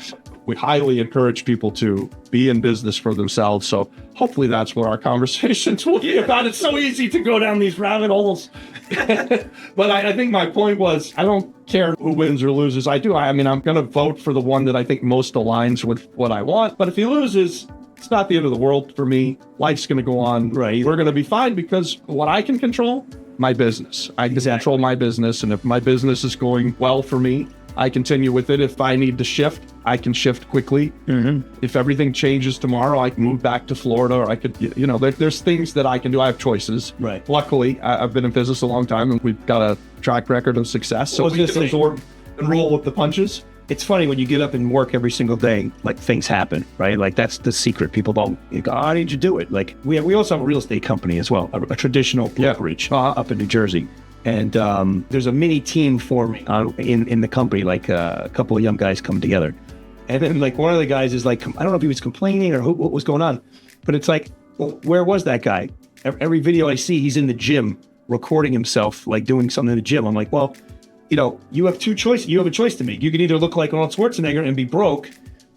We highly encourage people to be in business for themselves. So hopefully that's what our conversations will be about. It's so easy to go down these rabbit holes. But I think my point was, I don't care who wins or loses. I mean, I'm going to vote for the one that I think most aligns with what I want. But if he loses, it's not the end of the world for me. Life's going to go on. Right. We're going to be fine, because what I can control, my business. I can control my business. And if my business is going well for me, I continue with it. If I need to shift, I can shift quickly. Mm-hmm. If everything changes tomorrow, I can move back to Florida, or I could, there's things that I can do. I have choices. Right. Luckily, I've been in business a long time, and we've got a track record of success. So we can absorb and roll with the punches. It's funny when you get up and work every single day, like things happen, right? Like that's the secret. People don't, how did you do it? Like we also have a real estate company as well, a traditional brokerage up in New Jersey. And there's a mini team forming in the company, like a couple of young guys come together. And then like one of the guys is like, I don't know if he was complaining or what was going on, but it's like, well, where was that guy? Every video I see, he's in the gym recording himself, like doing something in the gym. I'm like, well, you have 2 choices. You have a choice to make. You can either look like Arnold Schwarzenegger and be broke,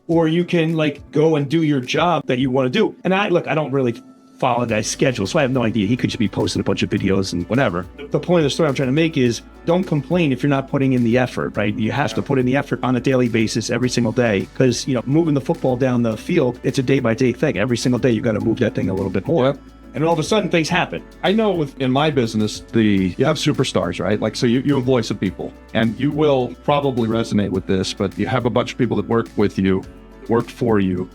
or you can like go and do your job that you want to do. And I don't really follow the guy's schedule. So I have no idea. He could just be posting a bunch of videos and whatever. The point of the story I'm trying to make is don't complain if you're not putting in the effort, right? You have to put in the effort on a daily basis every single day because, moving the football down the field, it's a day-by-day thing. Every single day, you got to move that thing a little bit more. And all of a sudden, things happen. I know in my business, you have superstars, right? Like, so you employ some people, and you will probably resonate with this, but you have a bunch of people that work with you, work for you,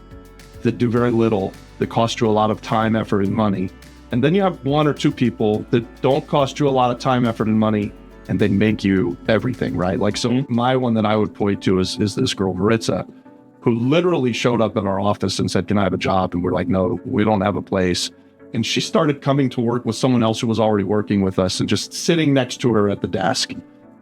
that do very little, that cost you a lot of time, effort, and money. And then you have one or two people that don't cost you a lot of time, effort, and money, and they make you everything, right? Like, so my one that I would point to is this girl, Maritza, who literally showed up in our office and said, "Can I have a job?" And we're like, "No, we don't have a place." And she started coming to work with someone else who was already working with us and just sitting next to her at the desk.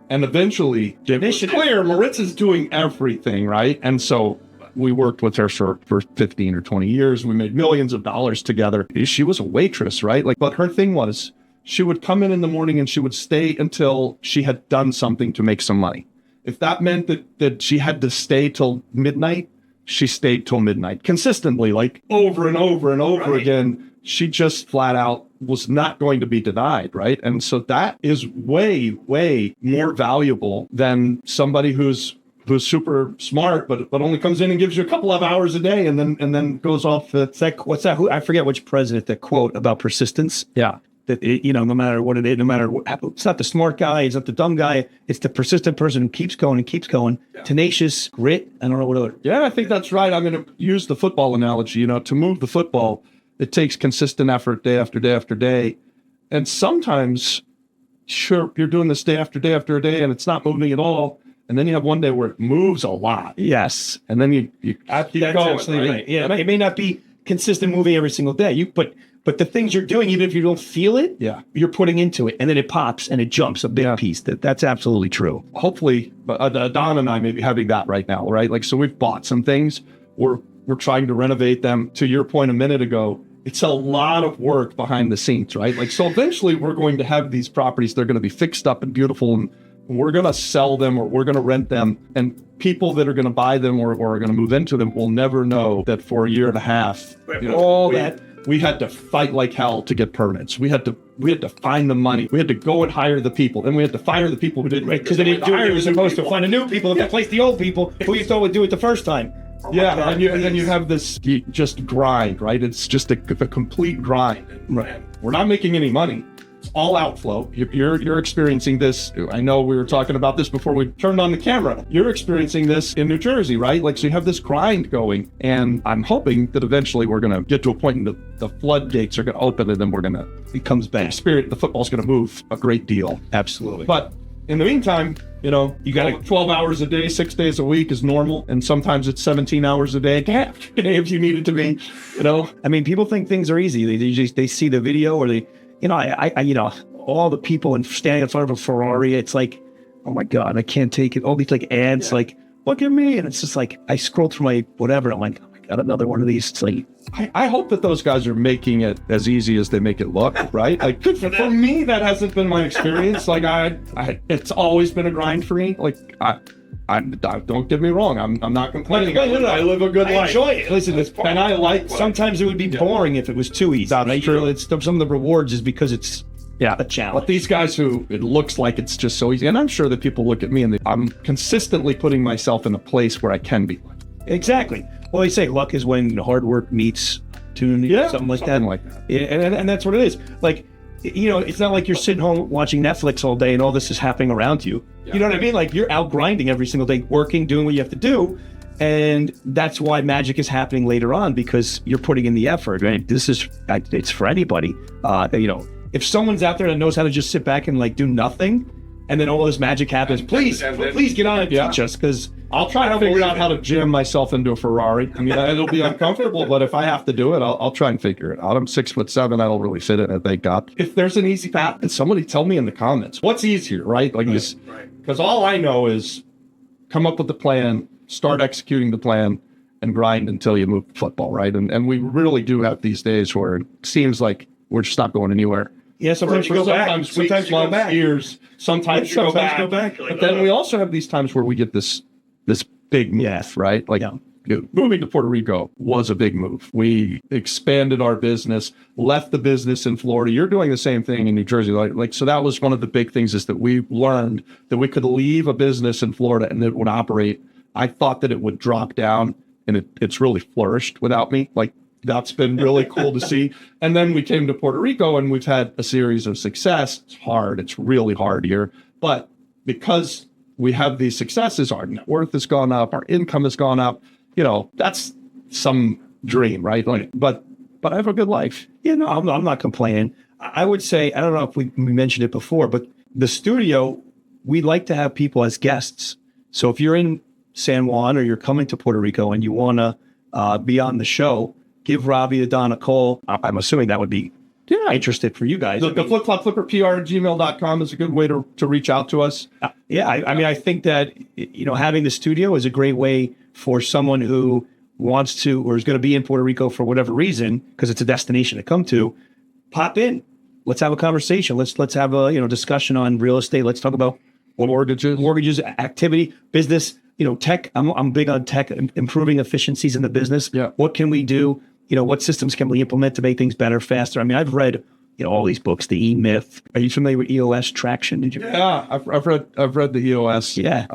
And eventually, it was clear Maritza's doing everything, right? And so we worked with her for 15 or 20 years. We made millions of dollars together. She was a waitress, right? But her thing was she would come in the morning and she would stay until she had done something to make some money. If that meant that she had to stay till midnight, she stayed till midnight consistently, like over and over and over again. She just flat out was not going to be denied, right? And so that is way, way more valuable than somebody who's super smart, but only comes in and gives you a couple of hours a day and then goes off. What's that? I forget which president that quote about persistence. Yeah. That, no matter what it is, no matter what, it's not the smart guy, it's not the dumb guy, it's the persistent person who keeps going and keeps going. Yeah. Tenacious, grit, I don't know what other. Yeah, I think that's right. I'm going to use the football analogy, to move the football. It takes consistent effort day after day after day. And sometimes, sure, you're doing this day after day after day and it's not moving at all. And then you have one day where it moves a lot. Yes. And then you keep going. Right? Yeah, it may not be consistent moving every single day. But the things you're doing, even if you don't feel it, you're putting into it. And then it pops and it jumps a big piece. That's absolutely true. Hopefully, Don and I may be having that right now, right? Like, so we've bought some things. We're trying to renovate them. To your point a minute ago, it's a lot of work behind the scenes, right? Like, so eventually we're going to have these properties. They're going to be fixed up and beautiful, and we're going to sell them or we're going to rent them. And people that are going to buy them or are going to move into them will never know that for a year and a half, we had to fight like hell to get permits. We had to find the money. We had to go and hire the people. Then we had to fire the people who didn't. Because they didn't do it. They were supposed to find the new people and replace the old people who you thought would do it the first time. Yeah, and then you have this just grind, right? It's just a complete grind. Right. We're not making any money. It's all outflow. You're experiencing this. I know we were talking about this before we turned on the camera. You're experiencing this in New Jersey, right? Like, so you have this grind going, and I'm hoping that eventually we're going to get to a point and the floodgates are going to open, and then we're going to the football's going to move a great deal. Absolutely. But in the meantime, you got 12 hours a day, 6 days a week is normal. And sometimes it's 17 hours a day if you need it to be, I mean, people think things are easy. They see the video or all the people standing in front of a Ferrari. It's like, oh my God, I can't take it. All these ads, look at me. And it's just like, I scroll through my whatever. I'm like, oh my God, another one of these. It's like, I hope that those guys are making it as easy as they make it look, right? Like, for me, that hasn't been my experience. Like, it's always been a grind for me. Like, I don't get me wrong. I'm not complaining. I live a good life. I enjoy it. Listen, and I like. Sometimes it would be boring if it was too easy. That's true. It's some of the rewards is because it's a challenge. But these guys who it looks like it's just so easy, and I'm sure that people look at me and I'm consistently putting myself in a place where I can be. Exactly. Well, they say luck is when hard work meets opportunity, something like that. Yeah, and that's what it is. Like, it's not like you're sitting home watching Netflix all day and all this is happening around you. Yeah. You know what I mean? Like, you're out grinding every single day, working, doing what you have to do. And that's why magic is happening later on, because you're putting in the effort, right? It's for anybody. If someone's out there that knows how to just sit back and do nothing, and then all this magic happens, please get on and teach us, because I'll try to figure out how to jam myself into a Ferrari. I mean, it'll be uncomfortable, but if I have to do it, I'll try and figure it out. I'm 6'7". I don't really fit in it, thank God. If there's an easy path, then somebody tell me in the comments. What's easier, right? Because all I know is come up with the plan, start executing the plan, and grind until you move football, right? And we really do have these days where it seems like we're just not going anywhere. Yeah, sometimes you go back. Sometimes you go back. Years. Sometimes you go back. But then we also have these times where we get this big move, right? moving to Puerto Rico was a big move. We expanded our business, left the business in Florida. You're doing the same thing in New Jersey. So that was one of the big things, is that we learned that we could leave a business in Florida and it would operate. I thought that it would drop down, and it's really flourished without me. Like, that's been really cool to see. And then we came to Puerto Rico and we've had a series of success. It's hard. It's really hard here. But because we have these successes, our net worth has gone up, our income has gone up. That's some dream, right? But I have a good life. I'm not complaining. I would say, I don't know if we mentioned it before, but the studio, we like to have people as guests. So if you're in San Juan or you're coming to Puerto Rico and you want to be on the show, give Robbie or Don a call. I'm assuming that would be interested for you guys. The flipflopflipperpr@gmail.com is a good way to reach out to us. I think that, having the studio is a great way for someone who wants to, or is going to be in Puerto Rico for whatever reason, because it's a destination to come to. Pop in. Let's have a conversation. Let's have a discussion on real estate. Let's talk about mortgages, activity, business, tech. I'm big on tech, improving efficiencies in the business. Yeah. What can we do? What systems can we implement to make things better, faster? I mean, I've read all these books, the E-Myth. Are you familiar with EOS traction? Did you? Yeah, I've read the EOS. Yeah,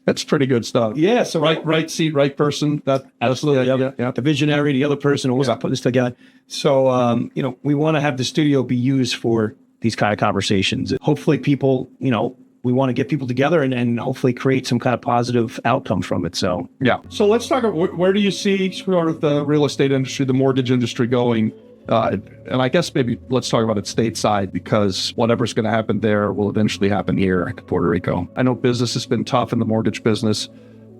it's pretty good stuff. Yeah. So right seat, right person. That absolutely. Yeah. The visionary, the other person, always put this together. So we want to have the studio be used for these kind of conversations. Hopefully, people, we want to get people together and hopefully create some kind of positive outcome from it. So So let's talk about, where do you see sort of the real estate industry, the mortgage industry going? And I guess maybe let's talk about it stateside, because whatever's going to happen there will eventually happen here in Puerto Rico. I know business has been tough in the mortgage business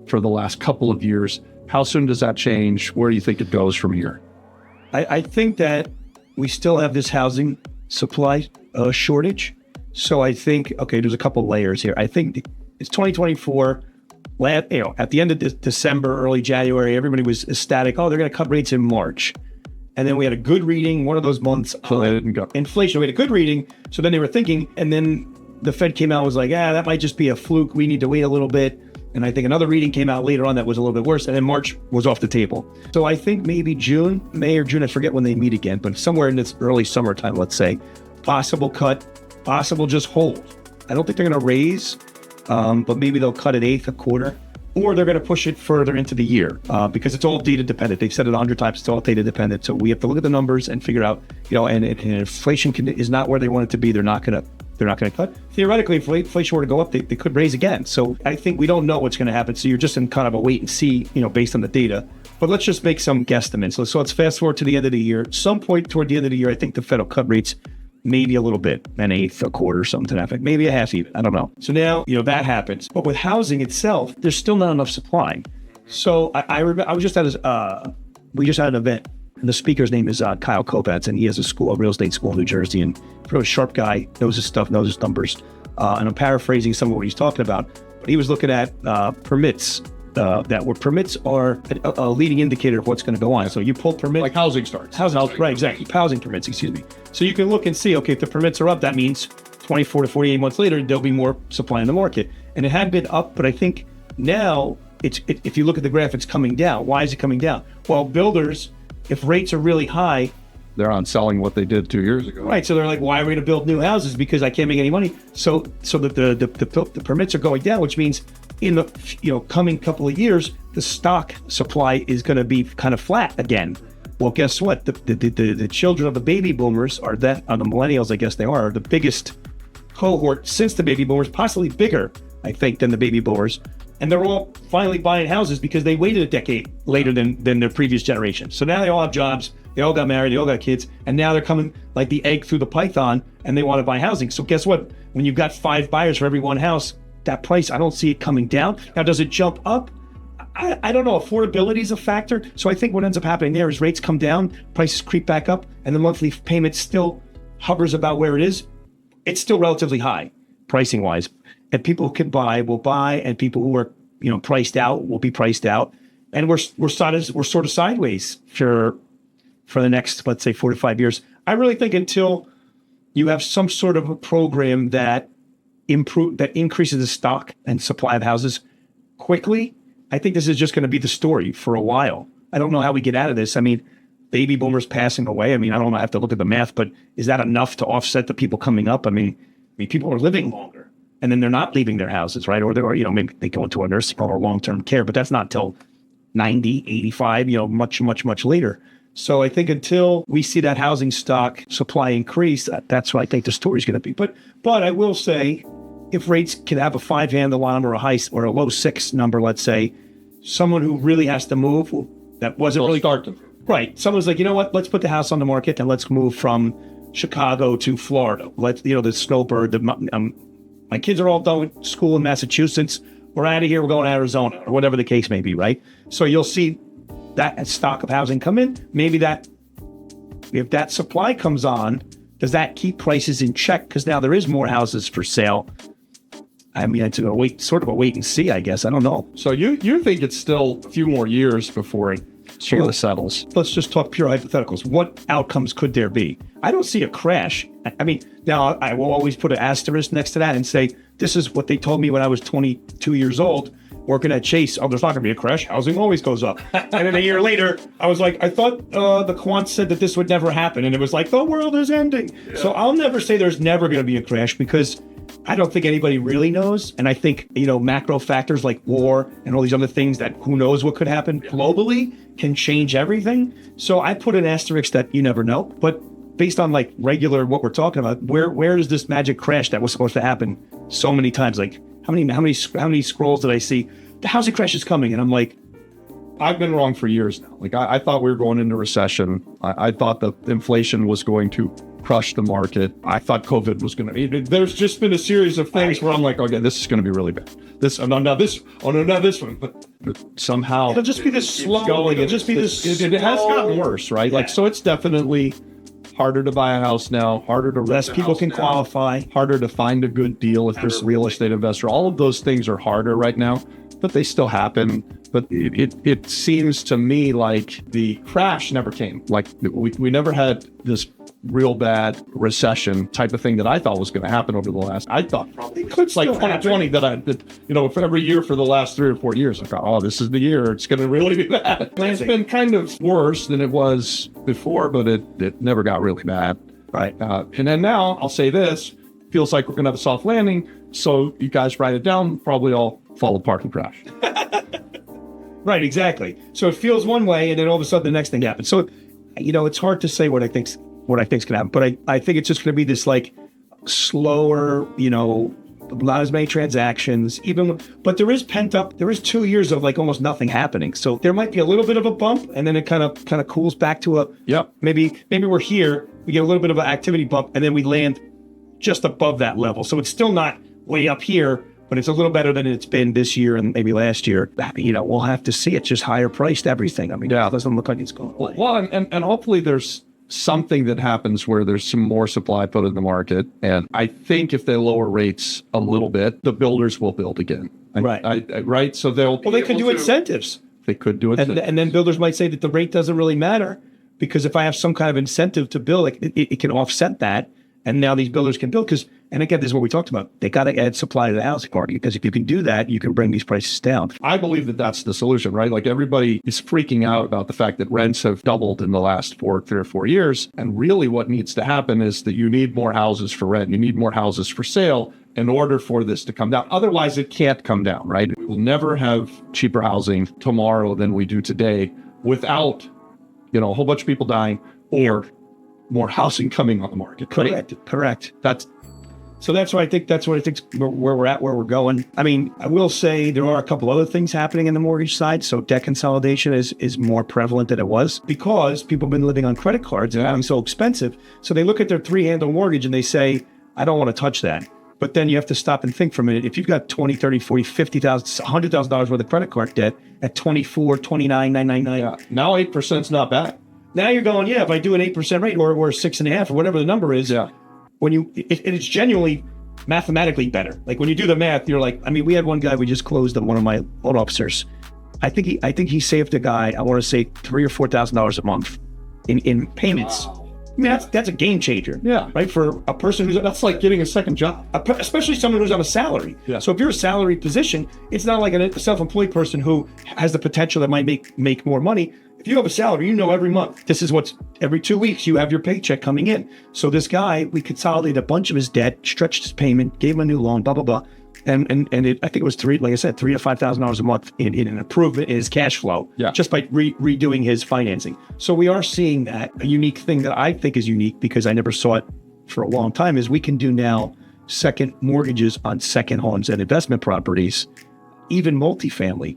for the last couple of years. How soon does that change? Where do you think it goes from here? I think that we still have this housing supply shortage. So I think, there's a couple layers here. I think it's 2024. At the end of December, early January, everybody was ecstatic. Oh, they're going to cut rates in March. And then we had a good reading, one of those months. So they didn't go. Inflation, we had a good reading. So then they were thinking, and then the Fed came out and was like, that might just be a fluke. We need to wait a little bit. And I think another reading came out later on that was a little bit worse. And then March was off the table. So I think maybe May or June, I forget when they meet again, but somewhere in this early summertime, let's say, possible cut, possible just hold. I don't think they're going to raise, but maybe they'll cut an eighth, a quarter, or they're going to push it further into the year because it's all data dependent. They've said it 100 times, it's all data dependent. So we have to look at the numbers and figure out, and inflation is not where they want it to be. They're not going to cut. Theoretically, if inflation were to go up, they could raise again. So I think we don't know what's going to happen. So you're just in kind of a wait and see, based on the data. But let's just make some guesstimates. So let's fast forward to the end of the year. Some point toward the end of the year, I think the Fed will cut rates maybe a little bit, an eighth, a quarter, something to that effect, maybe a half even. I don't know. So now, that happens. But with housing itself, there's still not enough supply. So I was just at we just had an event, and the speaker's name is Kyle Kovats, and he has a real estate school in New Jersey, and really sharp guy, knows his stuff, knows his numbers. And I'm paraphrasing some of what he's talking about, but he was looking at permits. Permits are a leading indicator of what's going to go on. So you pull permits. Like housing starts. Right, exactly. Housing permits, excuse me. So you can look and see, if the permits are up, that means 24 to 48 months later, there'll be more supply in the market. And it had been up, but I think now, if you look at the graph, it's coming down. Why is it coming down? Well, builders, if rates are really high, they're on selling what they did 2 years ago. Right. So they're like, why are we going to build new houses? Because I can't make any money. So that the permits are going down, which means in the coming couple of years, the stock supply is going to be kind of flat again. Well, guess what? The children of the baby boomers are the millennials, I guess they are the biggest cohort since the baby boomers, possibly bigger, I think, than the baby boomers. And they're all finally buying houses because they waited a decade later than their previous generation. So now they all have jobs, they all got married, they all got kids, and now they're coming like the egg through the python, and they want to buy housing. So guess what? When you've got 5 buyers for every one house, that price, I don't see it coming down. Now, does it jump up? I don't know. Affordability is a factor. So I think what ends up happening there is rates come down, prices creep back up, and the monthly payment still hovers about where it is. It's still relatively high, pricing wise. And people who can buy will buy, and people who are priced out will be priced out. And we're sort of sideways for the next, let's say, 4 to 5 years. I really think until you have some sort of a program that increases the stock and supply of houses quickly, I think this is just going to be the story for a while. I don't know how we get out of this. I mean, baby boomers passing away. I mean, I don't know. I have to look at the math, but is that enough to offset the people coming up? I mean, people are living longer, and then they're not leaving their houses, right? Or you know, maybe they go into a nursing home or long-term care, but that's not till 90, 85, you know, much, much, much later. So I think until we see that housing stock supply increase, that's what I think the story's going to be. But I will say, if rates can have a 5 handle on them or a low 6 number, let's say, someone who really has to move, that wasn't really start to. Right. Someone's like, you know what? Let's put the house on the market and let's move from Chicago to Florida. Let's, you know, the snowbird. My kids are all done with school in Massachusetts. We're out of here. We're going to Arizona or whatever the case may be. Right. So you'll see that stock of housing come in. Maybe that if that supply comes on, does that keep prices in check? Because now there is more houses for sale. I mean, it's a wait and see, I guess. I don't know. So you think it's still a few more years before it sort of settles? Let's just talk pure hypotheticals. What outcomes could there be? I don't see a crash. I mean, now I will always put an asterisk next to that and say, this is what they told me when I was 22 years old, working at Chase. Oh, there's not going to be a crash. Housing always goes up. And then a year later, I was like, I thought the quants said that this would never happen. And it was like, the world is ending. Yeah. So I'll never say there's never going to be a crash because I don't think anybody really knows. And I think, you know, macro factors like war and all these other things that who knows what could happen globally can change everything. So I put an asterisk that you never know. But based on like regular what we're talking about, where is this magic crash that was supposed to happen so many times? Like how many scrolls did I see? The housing crash is coming. And I'm like, I've been wrong for years now. Like I thought we were going into recession. I thought the inflation was going to crush the market. I thought COVID was going to. There's just been a series of things where I'm like, okay, this is going to be really bad. Now this one. But somehow it'll just be this slow going. It'll just be this. It has gotten worse, right? Yeah. Like so, it's definitely harder to buy a house now. Harder to less people can qualify. Harder to find a good deal if there's a real estate investor. All of those things are harder right now, but they still happen. But it seems to me like the crash never came. Like we never had this real bad recession type of thing that I thought was going to happen over the last. I thought probably it's like 2020 that for every year for the last 3 or 4 years I thought, oh, this is the year it's going to really be bad. And it's been kind of worse than it was before, but it never got really bad. Right. And then now I'll say this: feels like we're going to have a soft landing. So you guys write it down. Probably all fall apart and crash. Right, exactly. So it feels one way, and then all of a sudden the next thing happens. So, you know, it's hard to say what I think's going to happen, but I think it's just going to be this like slower, you know, not as many transactions. But there is pent up. There is 2 years of like almost nothing happening. So there might be a little bit of a bump, and then it kind of cools back to a. Yep. Maybe we're here. We get a little bit of an activity bump, and then we land just above that level. So it's still not way up here, but it's a little better than it's been this year and maybe last year. You know, we'll have to see. It's just higher priced everything. I mean, yeah, it doesn't look like it's going away. Well, and hopefully there's something that happens where there's some more supply put in the market. And I think if they lower rates a little bit, the builders will build again. Right. So they could do incentives. They could do it. And then builders might say that the rate doesn't really matter because if I have some kind of incentive to build, like it can offset that. And now these builders can build because, and again, this is what we talked about. They got to add supply to the housing market because if you can do that, you can bring these prices down. I believe that that's the solution, right? Like everybody is freaking out about the fact that rents have doubled in the last 3 or 4 years. And really what needs to happen is that you need more houses for rent. You need more houses for sale in order for this to come down. Otherwise, it can't come down, right? We will never have cheaper housing tomorrow than we do today without, you know, a whole bunch of people dying or more housing coming on the market. Correct. So that's what I think. That's what I think where we're at, where we're going. I mean, I will say there are a couple other things happening in the mortgage side. So debt consolidation is more prevalent than it was because people have been living on credit cards and having so expensive. So they look at their 3-handle mortgage and they say, I don't want to touch that. But then you have to stop and think for a minute. If you've got $20, $30, $40, $50,000, $100,000 worth of credit card debt at 24, 29, 999. Yeah. Now 8% is not bad. Now you're going, yeah, if I do an 8% rate or 6.5 or whatever the number is, yeah. When it's genuinely mathematically better. Like when you do the math, you're like, I mean, we had one guy we just closed on one of my loan officers. I think he saved a guy, I want to say $3,000 or $4,000 a month in payments. Wow. I mean, that's a game changer. Yeah. Right. For a person who's That's like getting a second job. especially someone who's on a salary. Yeah. So if you're a salary position, it's not like a self-employed person who has the potential that might make more money. If you have a salary, you know every month, this is what's every 2 weeks you have your paycheck coming in. So this guy, we consolidated a bunch of his debt, stretched his payment, gave him a new loan, blah, blah, blah. And I think it was $3,000 to $5,000 a month in an improvement in his cash flow, just by redoing his financing. So we are seeing that. A unique thing that I think is unique, because I never saw it for a long time, is we can do now second mortgages on second homes and investment properties, even multifamily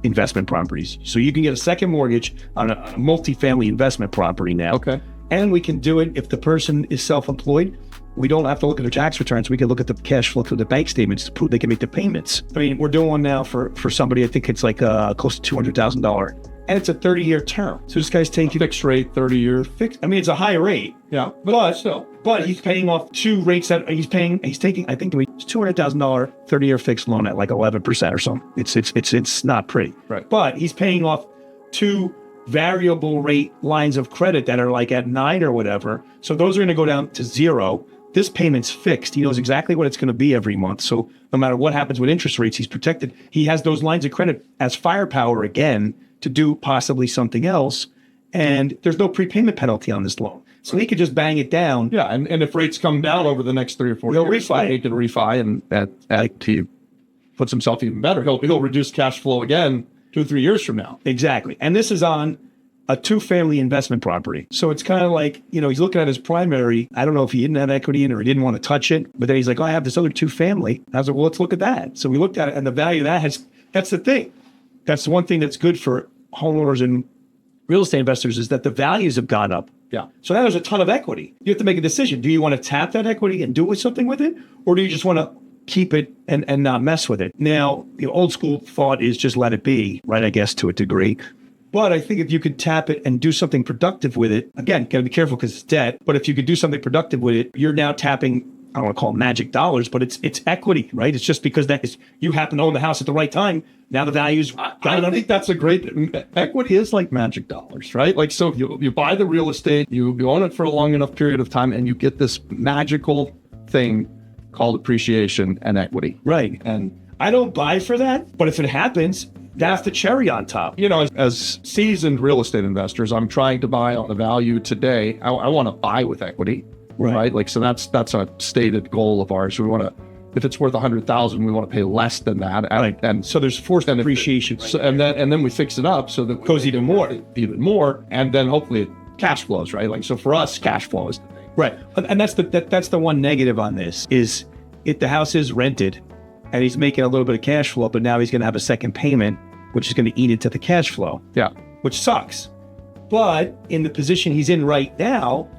investment properties. So you can get a second mortgage on a multifamily investment property now. Okay. And we can do it if the person is self-employed. We don't have to look at their tax returns. We can look at the cash flow through the bank statements to prove they can make the payments. I mean, we're doing one now for somebody, I think it's like close to $200,000. And it's a 30-year term. So this guy's taking Fixed rate, 30 years. fixed. I mean, it's a high rate. Yeah. But he's paying off two rates that he's taking, I think it's $200,000 30-year fixed loan at like 11% or something. It's not pretty. Right. But he's paying off two variable rate lines of credit that are like at 9 or whatever. So those are going to go down to 0. This payment's fixed. He knows exactly what it's going to be every month. So no matter what happens with interest rates, he's protected. He has those lines of credit as firepower again to do possibly something else. And there's no prepayment penalty on this loan. So he could just bang it down. Yeah, and if rates come down over the next 3 or 4 He'll years, refi. he can refi, and he puts himself even better. He'll reduce cash flow again 2 or 3 years from now. Exactly. And this is on a 2-family investment property. So it's kind of like, he's looking at his primary. I don't know if he didn't have equity in it or he didn't want to touch it, but then he's like, I have this other 2-family. I was like, well, let's look at that. So we looked at it, and the value of that's the thing. That's the one thing that's good for homeowners and real estate investors, is that the values have gone up. Yeah. So now there's a ton of equity. You have to make a decision. Do you want to tap that equity and do something with it? Or do you just want to keep it and not mess with it? Now, the old school thought is just let it be, right? I guess to a degree. But I think if you could tap it and do something productive with it, again, got to be careful because it's debt. But if you could do something productive with it, you're now tapping, I don't want to call it magic dollars, but it's equity, right? It's just because you happen to own the house at the right time. Now the value's I think that's a great equity is like magic dollars, right? Like, so you buy the real estate, you own it for a long enough period of time, and you get this magical thing called appreciation and equity. Right. And I don't buy for that, but if it happens, that's the cherry on top. As seasoned real estate investors, I'm trying to buy on the value today. I want to buy with equity, right? Like, so that's a stated goal of ours. We want to, if it's worth $100,000, we want to pay less than that. And so there's forced appreciation. and then we fix it up so that it goes even more, and then hopefully it cash flows, right? Like, so for us, cash flow is the thing, right? And that's the one negative on this is if the house is rented and he's making a little bit of cash flow, but now he's going to have a second payment, which is going to eat into the cash flow. Yeah, which sucks. But in the position he's in right now,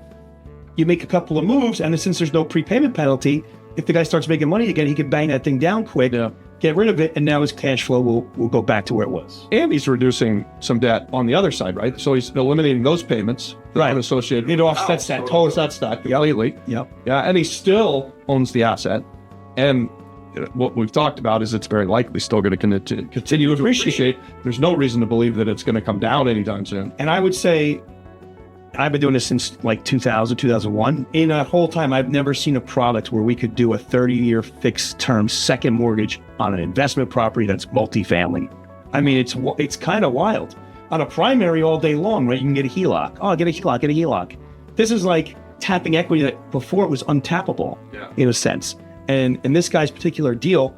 you make a couple of moves, and since there's no prepayment penalty, if the guy starts making money again, he can bang that thing down quick, get rid of it, and now his cash flow will go back to where it was. And he's reducing some debt on the other side, right? So he's eliminating those payments that are associated. It offsets that. Totally offsets that. Completely. Yep. Yeah, and he still owns the asset. And what we've talked about is it's very likely still going to continue to appreciate. There's no reason to believe that it's going to come down anytime soon. And I would say, I've been doing this since like 2000, 2001. In that whole time, I've never seen a product where we could do a 30-year fixed term second mortgage on an investment property that's multifamily. I mean, it's kind of wild. On a primary all day long, right? You can get a HELOC. Oh, get a HELOC. This is like tapping equity that before it was untappable, in a sense. And in this guy's particular deal,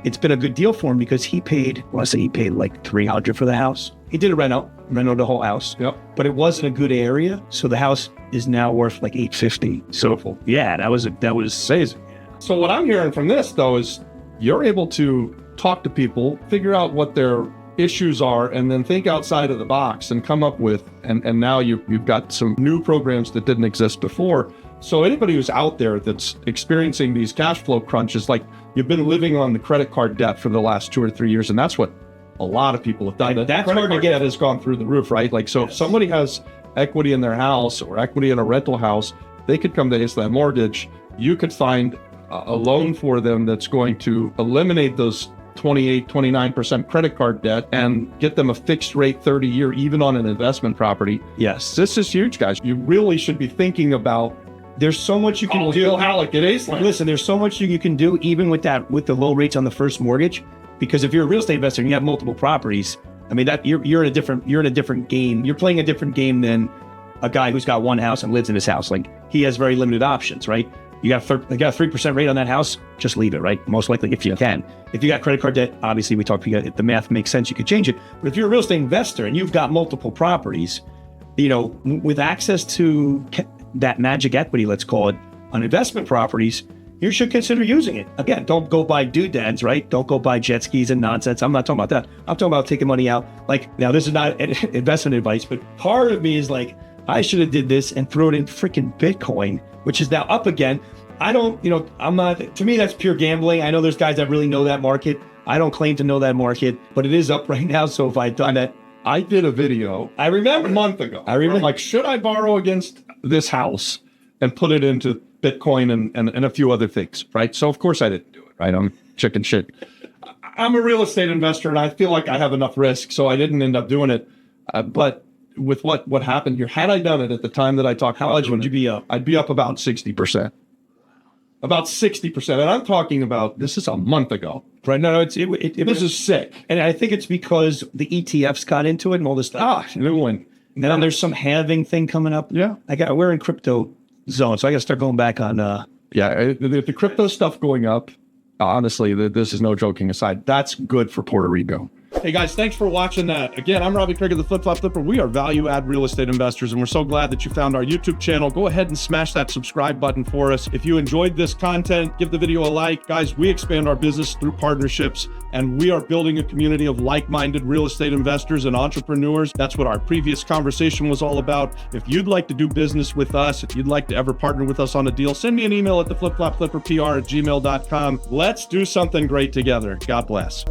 it's been a good deal for him because he paid like $300 for the house. He did a reno the whole house. Yep. But it wasn't a good area, so the house is now worth like $850. So yeah, that was amazing. So what I'm hearing from this though is you're able to talk to people, figure out what their issues are, and then think outside of the box and come up with and now you've got some new programs that didn't exist before. So anybody who's out there that's experiencing these cash flow crunches, like you've been living on the credit card debt for the last 2 or 3 years, and that's what a lot of people have done. That's hard to get. Has gone through the roof, right? Like, so if somebody has equity in their house or equity in a rental house, they could come to Islam Mortgage. You could find a loan for them that's going to eliminate those 28, 29% credit card debt and get them a fixed rate 30-year, even on an investment property. Yes. This is huge, guys. You really should be thinking about. There's so much you can do. Halick at Aceland. Listen, there's so much you can do even with the low rates on the first mortgage, because if you're a real estate investor and you have multiple properties, I mean that you're in a different game. You're playing a different game than a guy who's got one house and lives in his house. Like, he has very limited options, right? You got a 3% rate on that house, just leave it, right? Most likely, if you can. If you got credit card debt, obviously if the math makes sense, you could change it. But if you're a real estate investor and you've got multiple properties, with access to that magic equity, let's call it, on investment properties, you should consider using it. Again, don't go buy doodads, right? Don't go buy jet skis and nonsense. I'm not talking about that. I'm talking about taking money out. Like, now this is not investment advice, but part of me is like, I should have did this and throw it in freaking Bitcoin, which is now up again. To me, that's pure gambling. I know there's guys that really know that market. I don't claim to know that market, but it is up right now. So if I had done that, I did a video. I remember a month ago. Like, should I borrow against this house and put it into Bitcoin and a few other things, right? So of course I didn't do it, right? I'm chicken shit. I'm a real estate investor and I feel like I have enough risk, so I didn't end up doing it. But with what happened here, had I done it at the time that I talked, how much would you be up? I'd be up about 60%. About 60%. And I'm talking about, this is a month ago. Right. No, this is sick. And I think it's because the ETFs got into it and all this stuff. New one. Now there's some halving thing coming up. Yeah. We're in crypto zone, so I got to start going back on. The crypto stuff going up, honestly, this is no joking aside. That's good for Puerto Rico. Hey guys, thanks for watching that. Again, I'm Robbie Crager, the Flip Flop Flipper. We are value add real estate investors, and we're so glad that you found our YouTube channel. Go ahead and smash that subscribe button for us. If you enjoyed this content, give the video a like. Guys, we expand our business through partnerships, and we are building a community of like-minded real estate investors and entrepreneurs. That's what our previous conversation was all about. If you'd like to do business with us, if you'd like to ever partner with us on a deal, send me an email at theflipflopflipperpr@gmail.com. Let's do something great together. God bless.